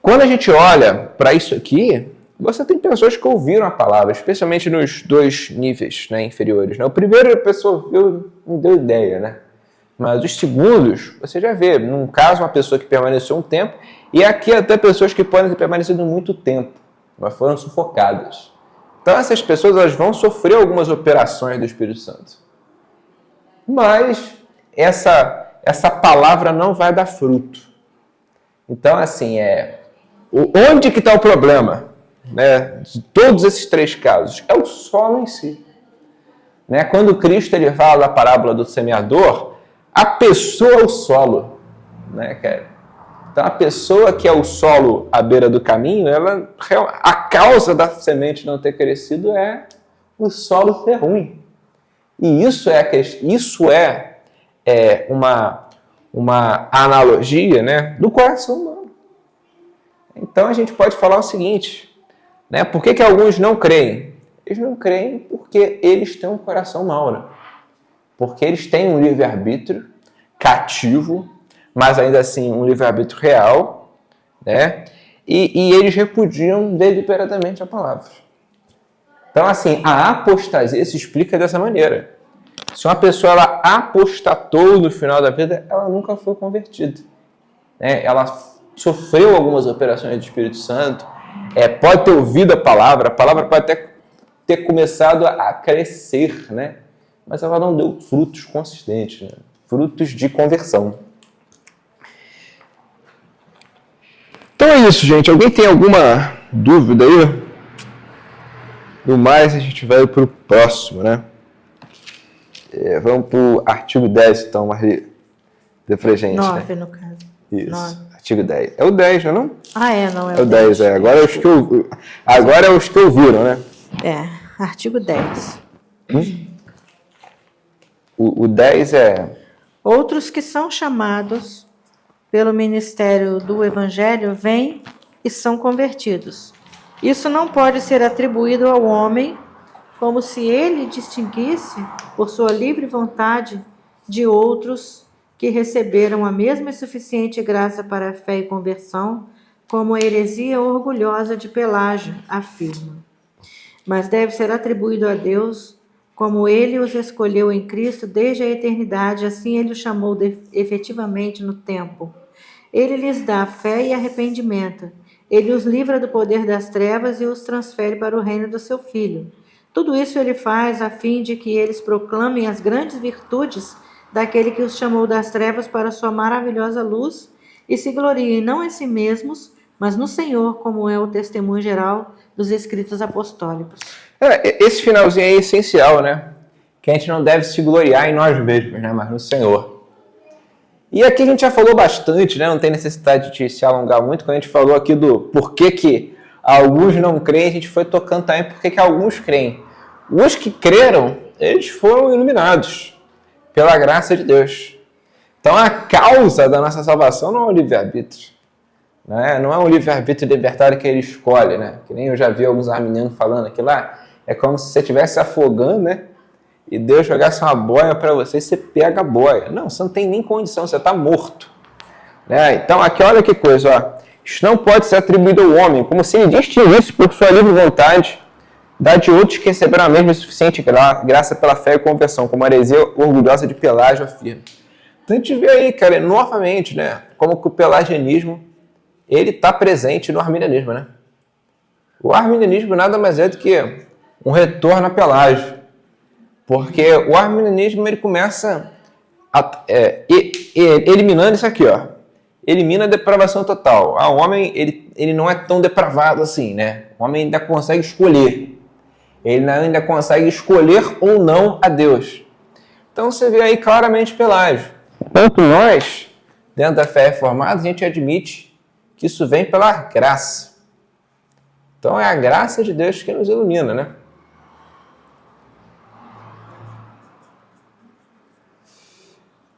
quando a gente olha para isso aqui, você tem pessoas que ouviram a palavra, especialmente nos dois níveis, né, inferiores. Né? O primeiro, a pessoa ouviu, não deu ideia, né? Mas os segundos, você já vê, num caso, uma pessoa que permaneceu um tempo, e aqui até pessoas que podem ter permanecido muito tempo, mas foram sufocadas. Então essas pessoas elas vão sofrer algumas operações do Espírito Santo. Mas essa essa palavra não vai dar fruto. Então, assim, onde que está o problema? Né? De todos esses 3 casos, é o solo em si. Né? Quando Cristo ele fala da parábola do semeador, a pessoa é o solo. Né? Então, a pessoa que é o solo à beira do caminho, a causa da semente não ter crescido é o solo ser ruim. E isso é uma analogia, né, do coração humano. Então, a gente pode falar o seguinte, né, por que alguns não creem? Eles não creem porque eles têm um coração mau, né? Porque eles têm um livre-arbítrio cativo, mas ainda assim um livre-arbítrio real, né? E eles repudiam deliberadamente a palavra. Então, assim, a apostasia se explica dessa maneira. Se uma pessoa ela apostatou no final da vida, ela nunca foi convertida. Né? Ela sofreu algumas operações do Espírito Santo, pode ter ouvido a palavra pode até ter começado a crescer, né? Mas ela não deu frutos consistentes, né? Frutos de conversão. Então é isso, gente. Alguém tem alguma dúvida aí? No mais, a gente vai para o próximo, né? Vamos para o artigo 10, então, Marli. Dê pra gente, 9, né? no caso. Isso, 9. artigo 10. É o 10, não é não? Não, É o 10, Agora é os que ouviram, né? Artigo 10. O 10 é... Outros que são chamados pelo ministério do Evangelho vêm e são convertidos. Isso não pode ser atribuído ao homem como se ele distinguisse, por sua livre vontade, de outros que receberam a mesma e suficiente graça para a fé e conversão, como a heresia orgulhosa de Pelágio afirma. Mas deve ser atribuído a Deus, como ele os escolheu em Cristo desde a eternidade, assim ele os chamou efetivamente no tempo. Ele lhes dá fé e arrependimento. Ele os livra do poder das trevas e os transfere para o reino do seu Filho. Tudo isso ele faz a fim de que eles proclamem as grandes virtudes daquele que os chamou das trevas para a sua maravilhosa luz e se gloriem não em si mesmos, mas no Senhor, como é o testemunho geral dos escritos apostólicos. Esse finalzinho é essencial, né? Que a gente não deve se gloriar em nós mesmos, né? Mas no Senhor. E aqui a gente já falou bastante, né? Não tem necessidade de se alongar muito. Quando a gente falou aqui do porquê que alguns não creem, a gente foi tocando também porquê que alguns creem. Os que creram, eles foram iluminados pela graça de Deus. Então a causa da nossa salvação não é o livre-arbítrio. Né? Não é um livre-arbítrio libertário que ele escolhe, né? Que nem eu já vi alguns arminianos falando aqui lá. É como se você estivesse afogando, né? E Deus jogasse uma boia para você e você pega a boia. Não, você não tem nem condição, você está morto. Né? Então aqui olha que coisa, ó. Isso não pode ser atribuído ao homem, como se ele distinguisse por sua livre vontade da de outros que receberam a mesma e suficiente graça pela fé e conversão, como a heresia orgulhosa de Pelágio afirma. Então a gente vê aí, cara, novamente, né? Como que o pelagianismo ele está presente no arminianismo, né? O arminianismo nada mais é do que um retorno a Pelágio. Porque o arminianismo ele começa eliminando isso aqui, ó. Elimina a depravação total. O homem ele não é tão depravado assim, né? O homem ainda consegue escolher. Ele ainda consegue escolher ou não a Deus. Então você vê aí claramente Pelágio. Tanto nós, dentro da fé reformada, a gente admite que isso vem pela graça. Então é a graça de Deus que nos ilumina, né?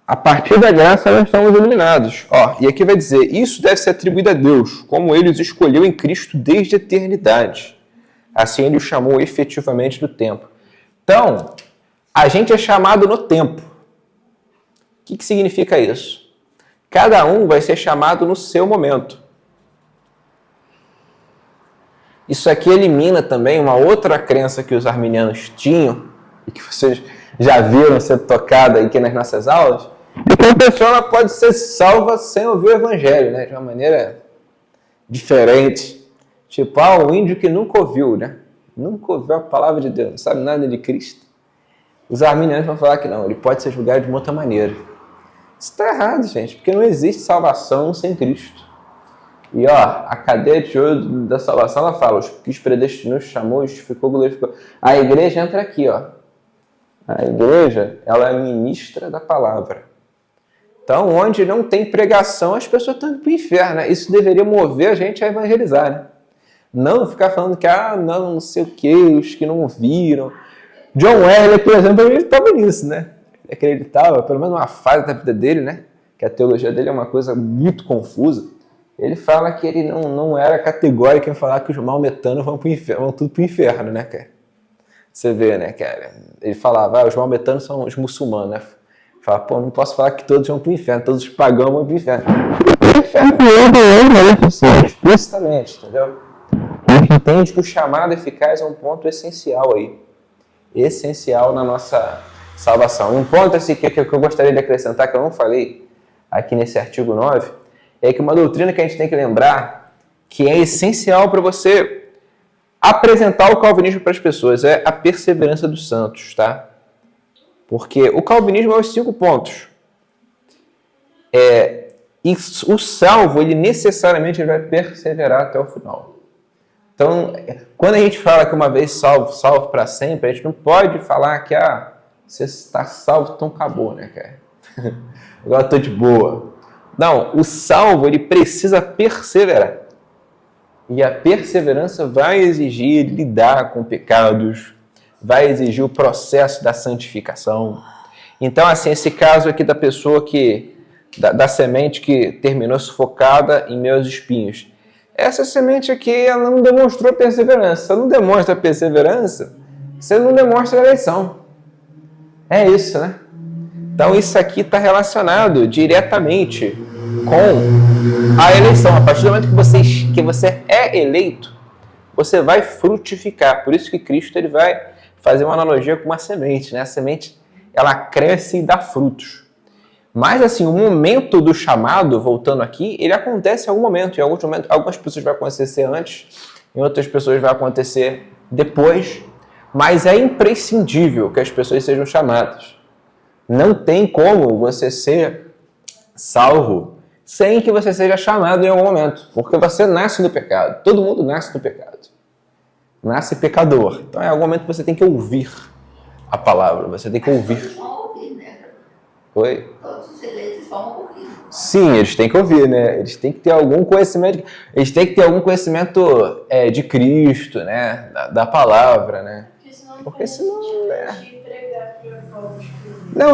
A partir da graça nós estamos iluminados. E aqui vai dizer, isso deve ser atribuído a Deus, como ele os escolheu em Cristo desde a eternidade. Assim ele os chamou efetivamente do tempo. Então, a gente é chamado no tempo. O que significa isso? Cada um vai ser chamado no seu momento. Isso aqui elimina também uma outra crença que os arminianos tinham, e que vocês já viram ser tocada aqui nas nossas aulas, de que a pessoa ela pode ser salva sem ouvir o evangelho, né? De uma maneira diferente. Tipo, um índio que nunca ouviu, né? Nunca ouviu a palavra de Deus, não sabe nada de Cristo. Os arminianos vão falar que não, ele pode ser julgado de uma outra maneira. Isso está errado, gente, porque não existe salvação sem Cristo. E ó, a cadeia de ouro da salvação, ela fala, os que os predestinou, chamou, justificou, glorificou. A igreja entra aqui, ó. A igreja, ela é ministra da palavra. Então, onde não tem pregação, as pessoas estão indo para o inferno, né? Isso deveria mover a gente a evangelizar, né? Não ficar falando que, não sei o que, os que não viram. John Wesley, por exemplo, ele estava nisso, né? Ele acreditava, pelo menos uma fase da vida dele, né? Que a teologia dele é uma coisa muito confusa. Ele fala que ele não era categórico em falar que os maometanos vão tudo para o inferno, né, cara? Você vê, né, cara? Ele falava, os maometanos são os muçulmanos, né? Fala, não posso falar que todos vão para o inferno, todos os pagãos vão para o inferno. O inferno explicitamente, entendeu? A gente entende que o chamado eficaz é um ponto essencial aí. Essencial na nossa salvação. Um ponto assim, que eu gostaria de acrescentar, que eu não falei aqui nesse artigo 9, é que uma doutrina que a gente tem que lembrar que é essencial para você apresentar o calvinismo para as pessoas é a perseverança dos santos, tá? Porque o calvinismo é os 5 pontos. E o salvo, ele necessariamente vai perseverar até o final. Então, quando a gente fala que uma vez salvo para sempre, a gente não pode falar que você está salvo, então acabou, né, cara? Agora eu estou de boa. Não, o salvo, ele precisa perseverar. E a perseverança vai exigir lidar com pecados, vai exigir o processo da santificação. Então, assim, esse caso aqui da pessoa da semente que terminou sufocada em meus espinhos. Essa semente aqui, ela não demonstrou perseverança. Se ela não demonstra perseverança, você não demonstra eleição. É isso, né? Então, isso aqui está relacionado diretamente com a eleição. A partir do momento que você é eleito, você vai frutificar. Por isso que Cristo ele vai fazer uma analogia com uma semente, né? A semente, ela cresce e dá frutos. Mas, assim, o momento do chamado, voltando aqui, ele acontece em algum momento. Em alguns momentos, algumas pessoas vai acontecer antes, em outras pessoas vai acontecer depois. Mas é imprescindível que as pessoas sejam chamadas. Não tem como você ser salvo sem que você seja chamado em algum momento. Porque você nasce do pecado. Todo mundo nasce do pecado. Nasce pecador. Então, em algum momento você tem que ouvir a palavra. Você tem que ouvir. Todos vão ouvir, né? Oi? Todos os eleitos vão ouvir. Sim, eles têm que ouvir, né? Eles têm que ter algum conhecimento. Eles têm que ter algum conhecimento de Cristo, né? Da palavra, né? Porque senão não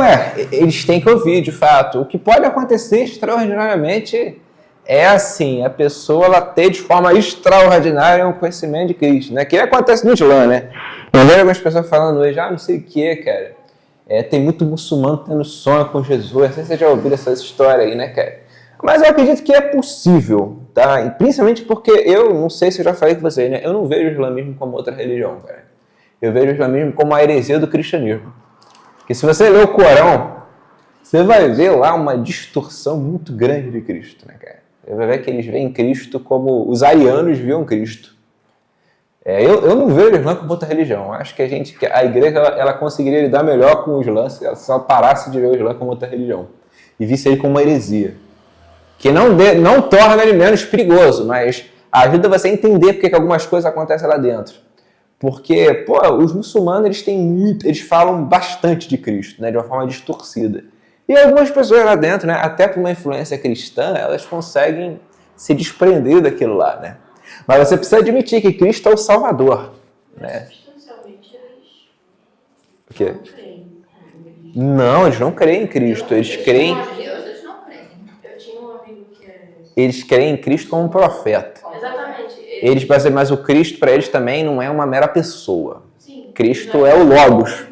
eles têm que ouvir, de fato. O que pode acontecer extraordinariamente é assim, a pessoa ela ter de forma extraordinária um conhecimento de Cristo, né? Que acontece no Islã, né? Eu vejo algumas pessoas falando hoje, não sei o que, cara. Tem muito muçulmano tendo sonho com Jesus. Não sei se você já ouviu essa história aí, né, cara? Mas eu acredito que é possível, tá? E principalmente porque eu não sei se eu já falei com você, né? Eu não vejo o islamismo como outra religião, cara. Eu vejo o islamismo como a heresia do cristianismo. Porque se você ler o Corão, você vai ver lá uma distorção muito grande de Cristo, né, cara? Você vai ver que eles veem Cristo como os arianos viam Cristo. Eu não vejo o Islã como outra religião. Acho que a igreja ela conseguiria lidar melhor com o Islã se ela só parasse de ver o Islã como outra religião. E visse ele como uma heresia. Que não torna ele menos perigoso, mas ajuda você a entender porque que algumas coisas acontecem lá dentro. Porque, os muçulmanos, eles falam bastante de Cristo, né, de uma forma distorcida. E algumas pessoas lá dentro, né, até por uma influência cristã, elas conseguem se desprender daquilo lá, né? Mas você precisa admitir que Cristo é o Salvador, né? Substancialmente, eles O quê? não creem. Não, eles não creem em Cristo. Eles creem Eles não creem. Eu tinha um amigo que Eles creem em Cristo como um profeta. Exatamente. Mas o Cristo para eles também não é uma mera pessoa. Sim, Cristo é o Logos.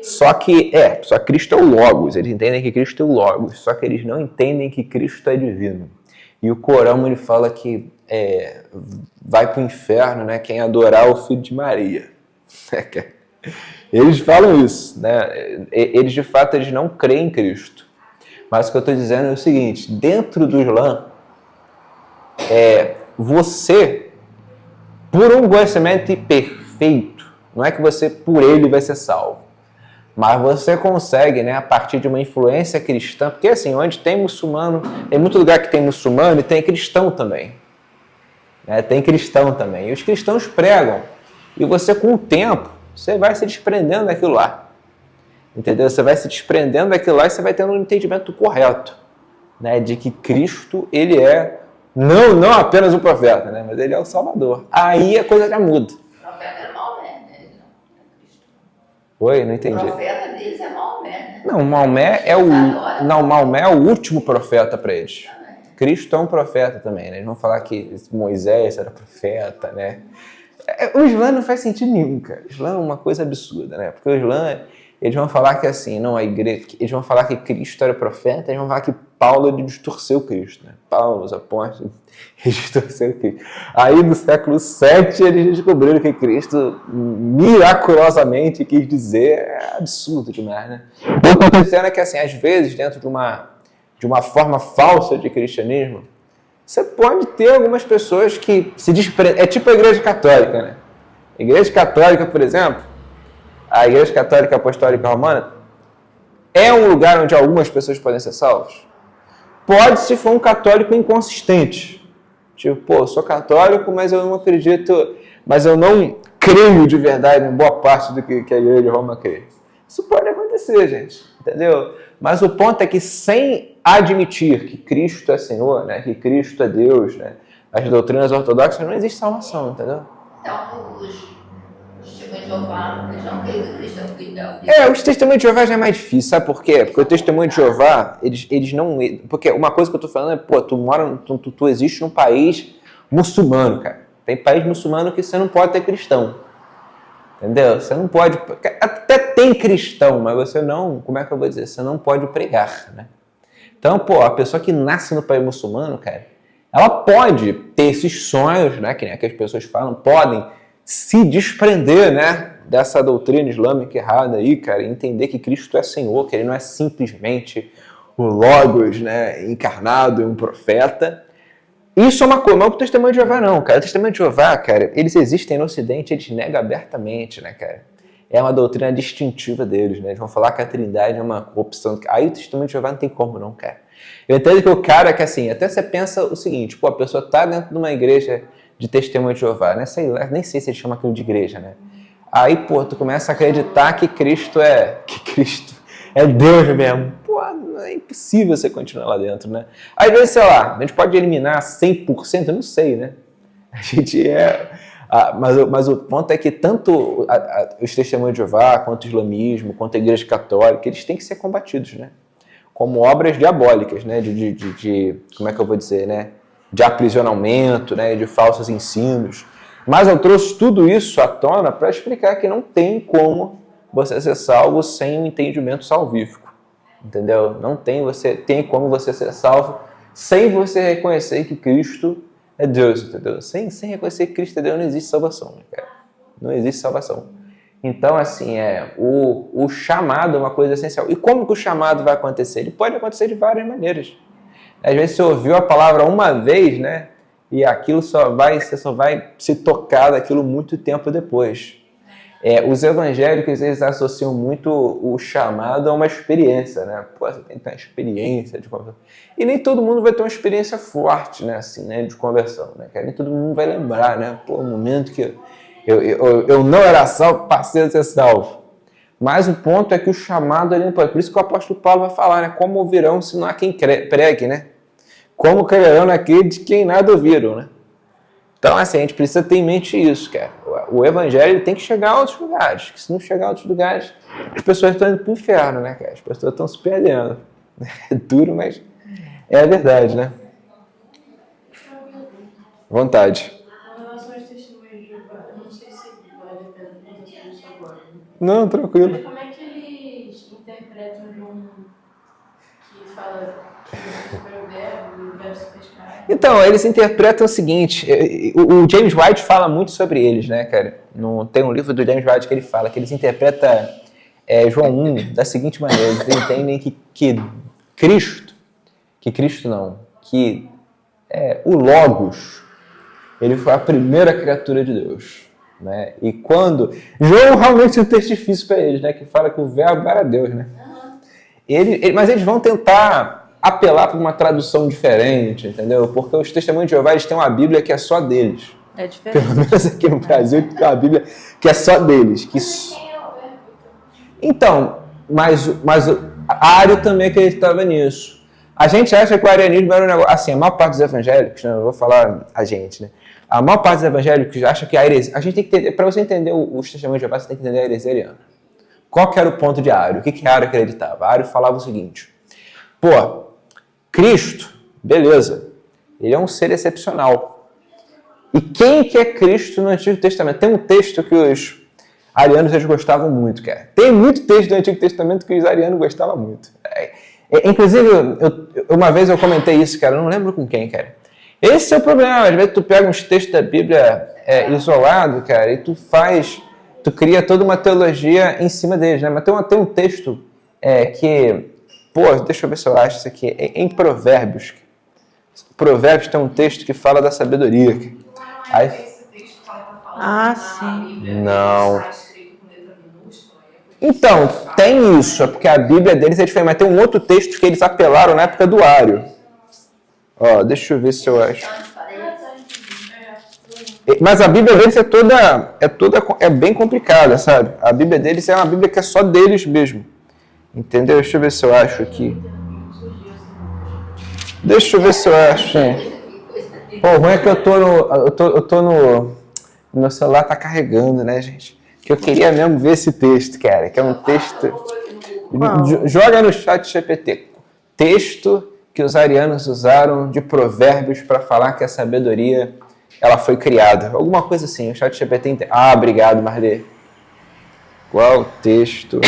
Só Cristo é o Logos. Eles entendem que Cristo é o Logos. Só que eles não entendem que Cristo é divino. E o Corão ele fala que vai para o inferno, né, quem adorar o filho de Maria. Eles falam isso, né? Eles de fato eles não creem em Cristo. Mas o que eu estou dizendo é o seguinte: dentro do Islã, você, por um conhecimento perfeito, não é que você por ele vai ser salvo, Mas você consegue, né, a partir de uma influência cristã, porque assim, onde tem muçulmano, tem muito lugar que tem muçulmano e tem cristão também. Né? Tem cristão também. E os cristãos pregam. E você, com o tempo, você vai se desprendendo daquilo lá. Entendeu? Você vai se desprendendo daquilo lá e você vai tendo um entendimento correto, né, de que Cristo, ele é não apenas o profeta, né, mas ele é o Salvador. Aí a coisa já muda. O profeta era Maomé, né? Ele não é Cristo. Oi, não O entendi. profeta deles é Maomé, né? Não, Maomé é o último profeta para eles. Cristo é um profeta também, né? Eles vão falar que Moisés era profeta, né? O Islã não faz sentido nenhum, cara. O Islã é uma coisa absurda, né? Porque o Islã, eles vão falar que assim, não, a igreja, eles vão falar que Cristo era profeta, eles vão falar que Paulo ele distorceu Cristo, né? Paulo, os apóstolos, eles distorceram Cristo. Aí no século VII eles descobriram que Cristo miraculosamente quis dizer, é absurdo demais, né? O que eu estou dizendo é que assim, às vezes, dentro de uma forma falsa de cristianismo, você pode ter algumas pessoas que se desprendem. É tipo a Igreja Católica, né? A Igreja Católica, por exemplo, a Igreja Católica Apostólica Romana é um lugar onde algumas pessoas podem ser salvas? Pode se for um católico inconsistente. Tipo, pô, eu sou católico, mas eu não acredito, mas eu não creio de verdade em boa parte do que a Igreja de Roma crê. Isso pode acontecer, gente, entendeu? Mas o ponto é que sem admitir que Cristo é Senhor, né, que Cristo é Deus, né, as doutrinas ortodoxas, não existe salvação, entendeu? Então, os testemunhos de Jeová, eles não creem que Cristo é o filho da Os testemunhos de Jeová já é mais difícil, sabe por quê? Porque o testemunho de Jeová, eles não... Porque uma coisa que eu tô falando é, pô, tu existe num país muçulmano, cara. Tem país muçulmano que você não pode ter cristão. Entendeu? Você não pode... Até tem cristão, mas você não... Como é que eu vou dizer? Você não pode pregar, né? Então, pô, a pessoa que nasce no país muçulmano, cara, ela pode ter esses sonhos, né? Que nem aquelas pessoas falam, podem se desprender, né, dessa doutrina islâmica errada aí, cara, e entender que Cristo é Senhor, que ele não é simplesmente o Logos, né, encarnado, um profeta. Isso é uma coisa, mas o testemunho de Jeová não, cara. O testemunho de Jeová, cara, eles existem no Ocidente, eles negam abertamente, né, cara. É uma doutrina distintiva deles, né? Eles vão falar que a Trindade é uma opção. Aí o testemunho de Jeová não tem como não, cara. Eu entendo que o cara que, assim, até você pensa o seguinte, pô, a pessoa tá dentro de uma igreja de testemunho de Jeová, né? Sei lá, nem sei se ele chama aquilo de igreja, né? Aí, pô, tu começa a acreditar que Cristo é Deus mesmo. Pô, é impossível você continuar lá dentro, né? Às vezes, sei lá, a gente pode eliminar 100%, eu não sei, né? A gente mas o ponto é que tanto os testemunhos de Jeová, quanto o islamismo, quanto a igreja católica, eles têm que ser combatidos, né? Como obras diabólicas, né? Como é que eu vou dizer, né? De aprisionamento, né? De falsos ensinos. Mas eu trouxe tudo isso à tona para explicar que não tem como você ser salvo sem um entendimento salvífico, entendeu? Não tem como você ser salvo sem você reconhecer que Cristo é Deus, entendeu? Sem reconhecer que Cristo é Deus não existe salvação, né, cara? Não existe salvação. Então, assim, o chamado é uma coisa essencial. E como que o chamado vai acontecer? Ele pode acontecer de várias maneiras. Às vezes você ouviu a palavra uma vez, né? E aquilo você só vai se tocar daquilo muito tempo depois. Os evangélicos, eles associam muito o chamado a uma experiência, né? Pô, você tem que ter uma experiência de conversão. E nem todo mundo vai ter uma experiência forte, né? Assim, né? De conversão, né? Nem todo mundo vai lembrar, né? Pô, o momento que eu não era salvo, passei a ser salvo. Mas o ponto é que o chamado ali não pode. Por isso que o apóstolo Paulo vai falar, né? Como ouvirão se não há quem pregue, né? Como crerão naquele de quem nada ouviram, né? Então, assim, a gente precisa ter em mente isso, cara. O evangelho ele tem que chegar a outros lugares. Se não chegar a outros lugares, as pessoas estão indo para o inferno, né, cara? As pessoas estão se perdendo. É duro, mas é a verdade, né? Vontade. Com relação aos testemunhos de Jeová, eu não sei se vale a pena fazer isso agora. Não, tranquilo. Mas como é que eles interpretam João que fala que Jesus foi o verbo e o verbo se fez carne? Então, eles interpretam o seguinte, o James White fala muito sobre eles, né, cara? Tem um livro do James White que ele fala que eles interpretam João 1 da seguinte maneira, eles entendem que o Logos, ele foi a primeira criatura de Deus, Né? E quando... João realmente é um texto difícil para eles, né? Que fala que o verbo era Deus, né? Mas eles vão tentar apelar para uma tradução diferente, entendeu? Porque os testemunhos de Jeová, eles têm uma Bíblia que é só deles. É diferente. Pelo menos aqui no Brasil, tem uma Bíblia que é só deles. Então, mas Ário também acreditava nisso. A gente acha que o arianismo era um negócio... Assim, a maior parte dos evangélicos, né? Eu vou falar a gente, né? A maior parte dos evangélicos acha que a heresia... A gente tem que entender... Para você entender os testemunhos de Jeová, você tem que entender a heresia ariana. Qual que era o ponto de Ário? O que Ário acreditava? Ário falava o seguinte: pô, Cristo, beleza, ele é um ser excepcional. E quem que é Cristo no Antigo Testamento? Tem um texto que os arianos eles gostavam muito, cara. Tem muito texto do Antigo Testamento que os arianos gostavam muito. Inclusive, uma vez eu comentei isso, cara, eu não lembro com quem, cara. Esse é o problema, às vezes tu pega uns textos da Bíblia isolado, cara, e tu cria toda uma teologia em cima deles, né? Mas tem um texto que... Pô, deixa eu ver se eu acho isso aqui. Em Provérbios. Provérbios tem um texto que fala da sabedoria. Aí... Esse texto que ela tá falando. Ah, sim. Não. Então, tem isso. É porque a Bíblia deles é diferente. Mas tem um outro texto que eles apelaram na época do Ário. Ó, deixa eu ver se eu acho. Mas a Bíblia deles é bem complicada, sabe? A Bíblia deles é uma Bíblia que é só deles mesmo. Entendeu? Deixa eu ver se eu acho aqui. Deixa eu ver se eu acho. Pô, o ruim é que eu tô no... Meu celular tá carregando, né, gente? Que eu queria mesmo ver esse texto, cara. Que é um texto... Joga no chat GPT. Texto que os arianos usaram de provérbios para falar que a sabedoria... ela foi criada. Alguma coisa assim. O chat GPT... Ah, obrigado, Marlê. Qual texto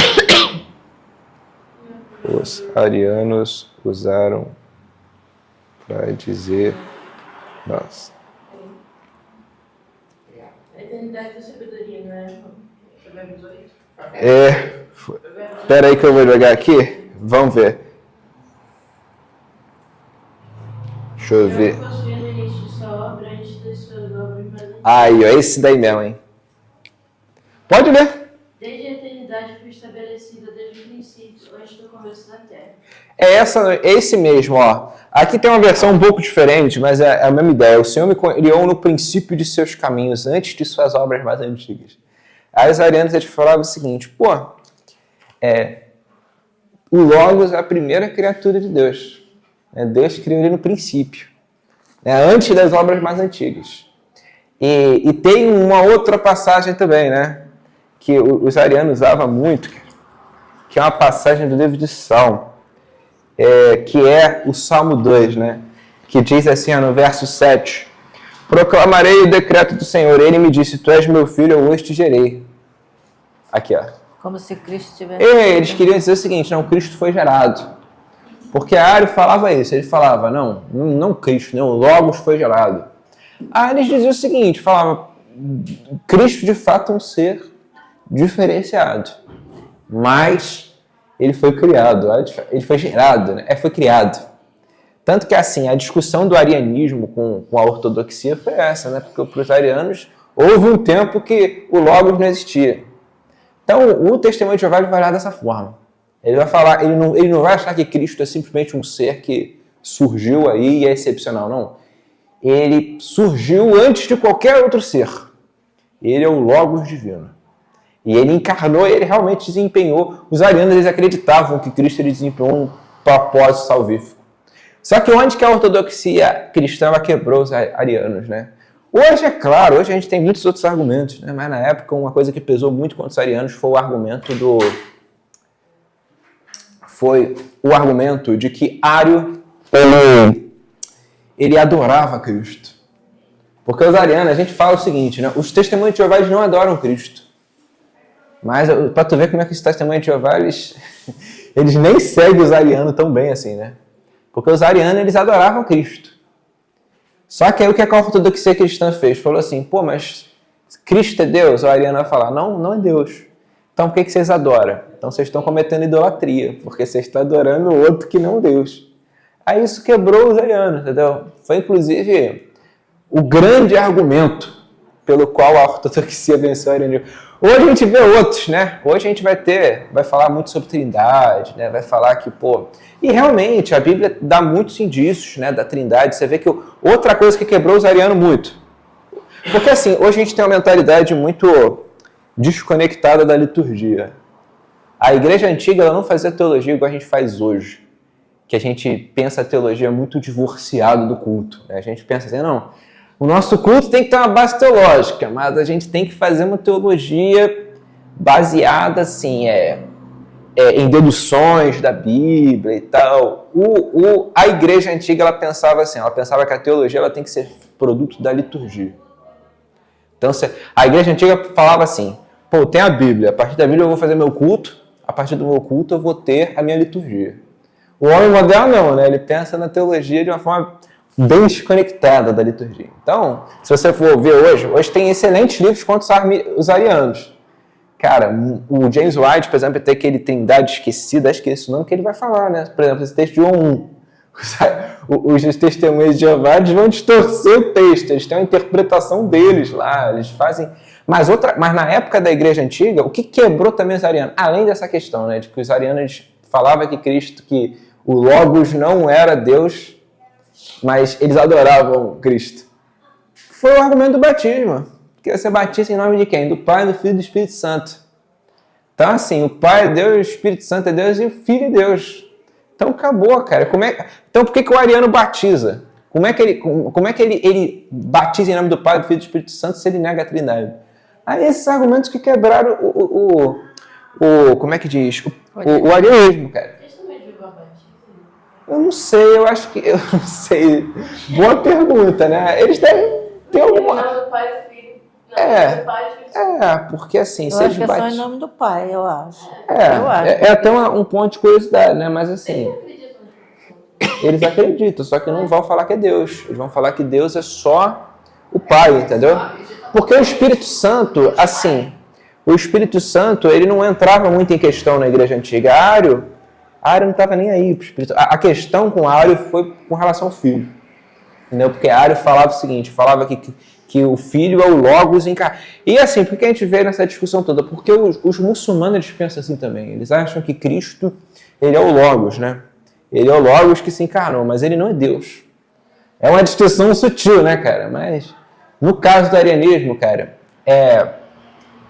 os arianos usaram para dizer... Nossa. A eternidade da sabedoria, não é? Provérbios 8. Espera aí que eu vou jogar aqui. Vamos ver. Deixa eu ver. Aí, ó, esse daí mesmo, hein? Pode ler. Desde a eternidade foi estabelecida desde o princípio, antes do começo da terra. É esse mesmo, ó. Aqui tem uma versão um pouco diferente, mas é a mesma ideia. O Senhor me criou no princípio de seus caminhos, antes de suas obras mais antigas. Aí os arianos eles falavam o seguinte: pô, o Logos é a primeira criatura de Deus. Deus criou ele no princípio, antes das obras mais antigas. E tem uma outra passagem também, né? Que os arianos usavam muito, que é uma passagem do livro de Salmo, que é o Salmo 2, né? Que diz assim, no verso 7: proclamarei o decreto do Senhor. Ele me disse: tu és meu filho, eu hoje te gerei. Aqui, ó. Como se Cristo tivesse... Eles queriam dizer o seguinte: não, Cristo foi gerado. Porque Ário falava isso, ele falava, não Cristo, o Logos foi gerado. Aí eles diziam o seguinte, falava, Cristo de fato é um ser diferenciado, mas ele foi criado, ele foi gerado, né? Foi criado. Tanto que assim, a discussão do arianismo com a ortodoxia foi essa, né? Porque para os arianos houve um tempo que o Logos não existia. Então o Testemunho de Jeová vai olhar dessa forma. Ele vai falar, ele não vai achar que Cristo é simplesmente um ser que surgiu aí e é excepcional, não. Ele surgiu antes de qualquer outro ser. Ele é o Logos divino. E ele encarnou, ele realmente desempenhou. Os arianos eles acreditavam que Cristo ele desempenhou um propósito salvífico. Só que onde que a ortodoxia cristã quebrou os arianos, né? Hoje, é claro, hoje a gente tem muitos outros argumentos, né? Mas na época uma coisa que pesou muito contra os arianos foi o argumento de que Ário ele adorava Cristo. Porque os arianos, a gente fala o seguinte, né? Os testemunhos de Jeová não adoram Cristo. Mas para tu ver como é que os testemunhos de Jeová eles nem seguem os arianos tão bem assim, né? Porque os arianos eles adoravam Cristo. Só que aí o que a ortodoxia cristã fez? Falou assim, pô, mas Cristo é Deus? O ariano vai falar, não é Deus. Então por que vocês adoram? Então vocês estão cometendo idolatria, porque vocês estão adorando outro que não Deus. Aí isso quebrou os arianos, entendeu? Foi inclusive o grande argumento pelo qual a ortodoxia venceu o arianismo. Hoje a gente vê outros, né? Hoje a gente vai falar muito sobre trindade, né? Vai falar que, pô... E realmente, a Bíblia dá muitos indícios, né, da trindade. Você vê que outra coisa que quebrou os arianos muito. Porque assim, hoje a gente tem uma mentalidade muito desconectada da liturgia. A igreja antiga, ela não fazia teologia igual a gente faz hoje. Que a gente pensa a teologia muito divorciado do culto. Né? A gente pensa assim, não, o nosso culto tem que ter uma base teológica, mas a gente tem que fazer uma teologia baseada, assim, em deduções da Bíblia e tal. A igreja antiga, ela pensava assim, ela pensava que a teologia ela tem que ser produto da liturgia. Então, a igreja antiga falava assim, pô, tem a Bíblia, a partir da Bíblia eu vou fazer meu culto, a partir do meu culto eu vou ter a minha liturgia. O homem moderno não, né? Ele pensa na teologia de uma forma bem desconectada da liturgia. Então, se você for ver hoje tem excelentes livros contra os arianos. Cara, o James White, por exemplo, tem aquele Trindade Esquecida, acho que é esse nome que ele vai falar, né? Por exemplo, esse texto de João 1. Os testemunhos de Jeová vão distorcer o texto, eles têm uma interpretação deles lá, eles fazem... Mas na época da igreja antiga, o que quebrou também os arianos? Além dessa questão, né, de que os arianos falavam que o Logos não era Deus, mas eles adoravam Cristo. Foi o argumento do batismo. Porque você batiza em nome de quem? Do Pai, do Filho e do Espírito Santo. Então, assim, o Pai é Deus, o Espírito Santo é Deus e o Filho é Deus. Então, acabou, cara. Então, por que o ariano batiza? Como é que ele batiza em nome do Pai, do Filho e do Espírito Santo se ele nega a Trindade? Aí, esses argumentos que quebraram como é que diz? O arianismo, cara. Eu não sei, eu não sei. Boa pergunta, né? Eles devem ter alguma... do Pai e do Filho. Porque assim... Eu acho que é só em nome do Pai, eu acho. É até um ponto de curiosidade, né? Mas assim... Eles acreditam, só que não vão falar que é Deus. Eles vão falar que Deus é só o Pai, entendeu? Porque o Espírito Santo, assim... O Espírito Santo, ele não entrava muito em questão na igreja antiga. Ário não estava nem aí pro Espírito. A questão com Ário foi com relação ao Filho. Entendeu? Porque Ário falava o seguinte, falava que o Filho é o Logos encarnado. E assim, por que a gente vê nessa discussão toda? Porque os muçulmanos eles pensam assim também. Eles acham que Cristo, ele é o Logos, né? Ele é o Logos que se encarnou, mas ele não é Deus. É uma distinção sutil, né, cara? Mas no caso do arianismo, cara,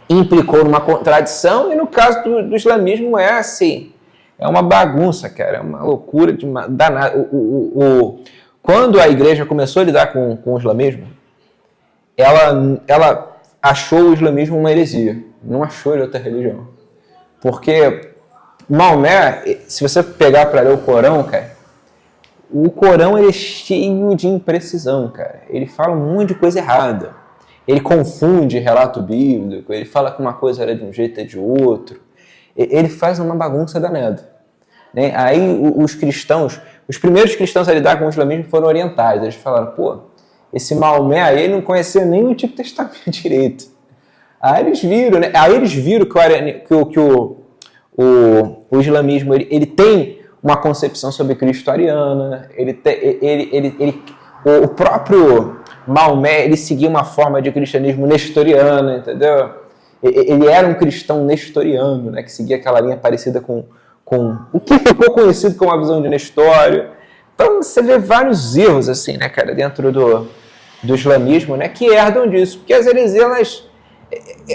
implicou numa contradição e no caso do islamismo é assim... É uma bagunça, cara, é uma loucura danada. Quando a igreja começou a lidar com o islamismo, ela achou o islamismo uma heresia, não achou ele outra religião. Porque Maomé, se você pegar para ler o Corão, cara, o Corão ele é cheio de imprecisão, cara. Ele fala um monte de coisa errada. Ele confunde relato bíblico, ele fala que uma coisa era de um jeito e de outro. Ele faz uma bagunça danada. Né? Aí os cristãos, os primeiros cristãos a lidar com o islamismo foram orientais. Eles falaram, pô, esse Maomé aí ele não conhecia nem o Antigo Testamento direito. Aí eles viram, né? Que o islamismo ele tem uma concepção sobre Cristo ariana. O próprio Maomé ele seguia uma forma de cristianismo nestoriana, entendeu? Ele era um cristão nestoriano, né, que seguia aquela linha parecida com o que ficou conhecido como a visão de Nestório. Então, você vê vários erros, assim, né, cara, dentro do islamismo, né, que herdam disso. Porque as heresias,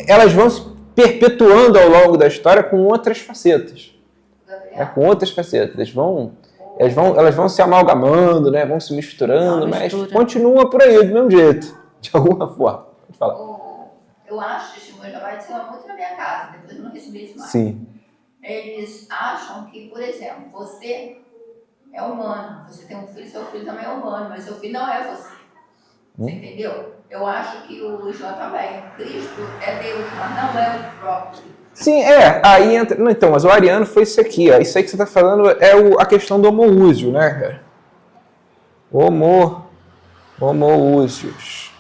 elas vão se perpetuando ao longo da história com outras facetas. Com outras facetas. Elas vão se amalgamando, né, vão se misturando, mas continua por aí, do mesmo jeito, de alguma forma. Pode falar. Eu acho que testemunho de Jeová ensina muito na minha casa, depois eu não recebi isso mais. Sim. Eles acham que, por exemplo, você é humano, você tem um filho, seu filho também é humano, mas seu filho não é você. Você entendeu? Eu acho que o Islã também, Cristo é Deus, mas não é o próprio. Sim, aí entra... Não, então, mas o ariano foi isso aqui, ó. Isso aí que você está falando é a questão do homoúsio, né, cara? Homoúsios.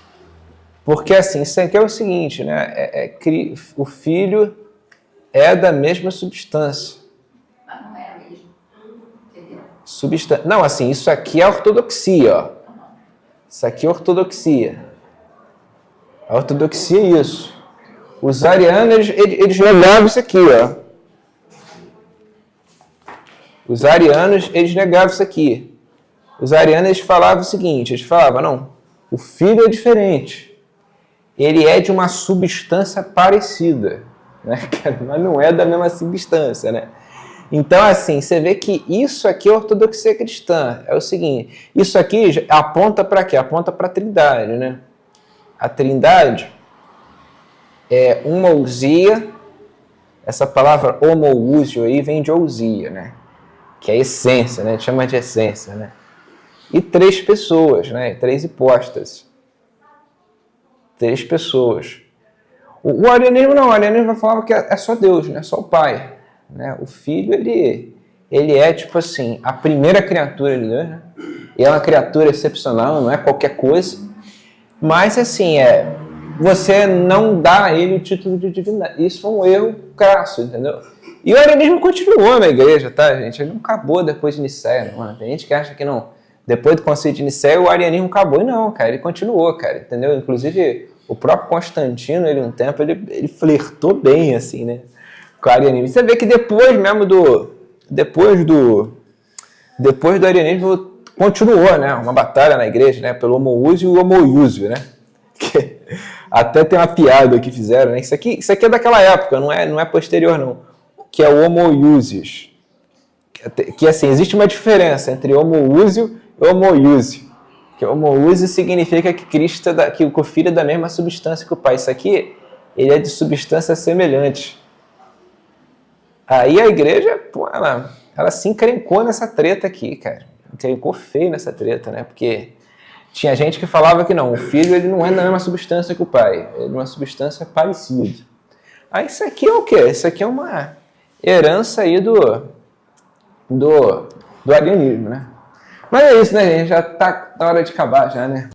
Porque, assim, isso aqui é o seguinte, né? O filho é da mesma substância. Mas não é a mesma. Entendeu? Não, assim, isso aqui é ortodoxia, ó. Isso aqui é ortodoxia. A ortodoxia é isso. Os arianos, eles negavam isso aqui, ó. Os arianos, eles negavam isso aqui. Os arianos, eles falavam o seguinte, eles falavam, não, o Filho é diferente. Ele é de uma substância parecida, né? Mas não é da mesma substância, né? Então, assim, você vê que isso aqui é a ortodoxia cristã. É o seguinte, isso aqui aponta para quê? Aponta para a Trindade, né? A Trindade é uma ousia, essa palavra homoúsio aí vem de ousia, né? Que é essência, né? A gente chama de essência, né? E 3 pessoas, né? 3 hipóstases. 3 pessoas. O arianismo não, o arianismo vai falar que é só Deus, né? Só o Pai. Né? O Filho, ele é, tipo assim, a primeira criatura de Deus, né? E é uma criatura excepcional, não é qualquer coisa. Mas, assim, você não dá a ele o título de divindade. Isso foi um erro crasso, entendeu? E o arianismo continuou na igreja, tá, gente? Ele não acabou depois de Nicéia, não. Tem gente que acha que não. Depois do concílio de Nicéia, o arianismo acabou. E não, cara, ele continuou, cara, entendeu? Inclusive, o próprio Constantino, ele um tempo, ele flertou bem, assim, né? Com o arianismo. Você vê que depois mesmo depois do arianismo continuou, né? Uma batalha na igreja, né? Pelo homoúsio e o homoiúsio, né? Que até tem uma piada que fizeram, né? Isso aqui é daquela época, não é posterior, não. Que é o homoiúsios. Que assim, existe uma diferença entre homoúsio e homoiúsio. Que homoúsio significa que Cristo que o Filho é da mesma substância que o Pai. Isso aqui, ele é de substância semelhante. Aí a igreja, pô, ela se encrencou nessa treta aqui, cara. Encrencou feio nessa treta, né? Porque tinha gente que falava que não, o Filho ele não é da mesma substância que o Pai. Ele é uma substância parecida. Aí isso aqui é o quê? Isso aqui é uma herança aí do arianismo, né? Mas é isso, né, gente? Já tá na hora de acabar já, né?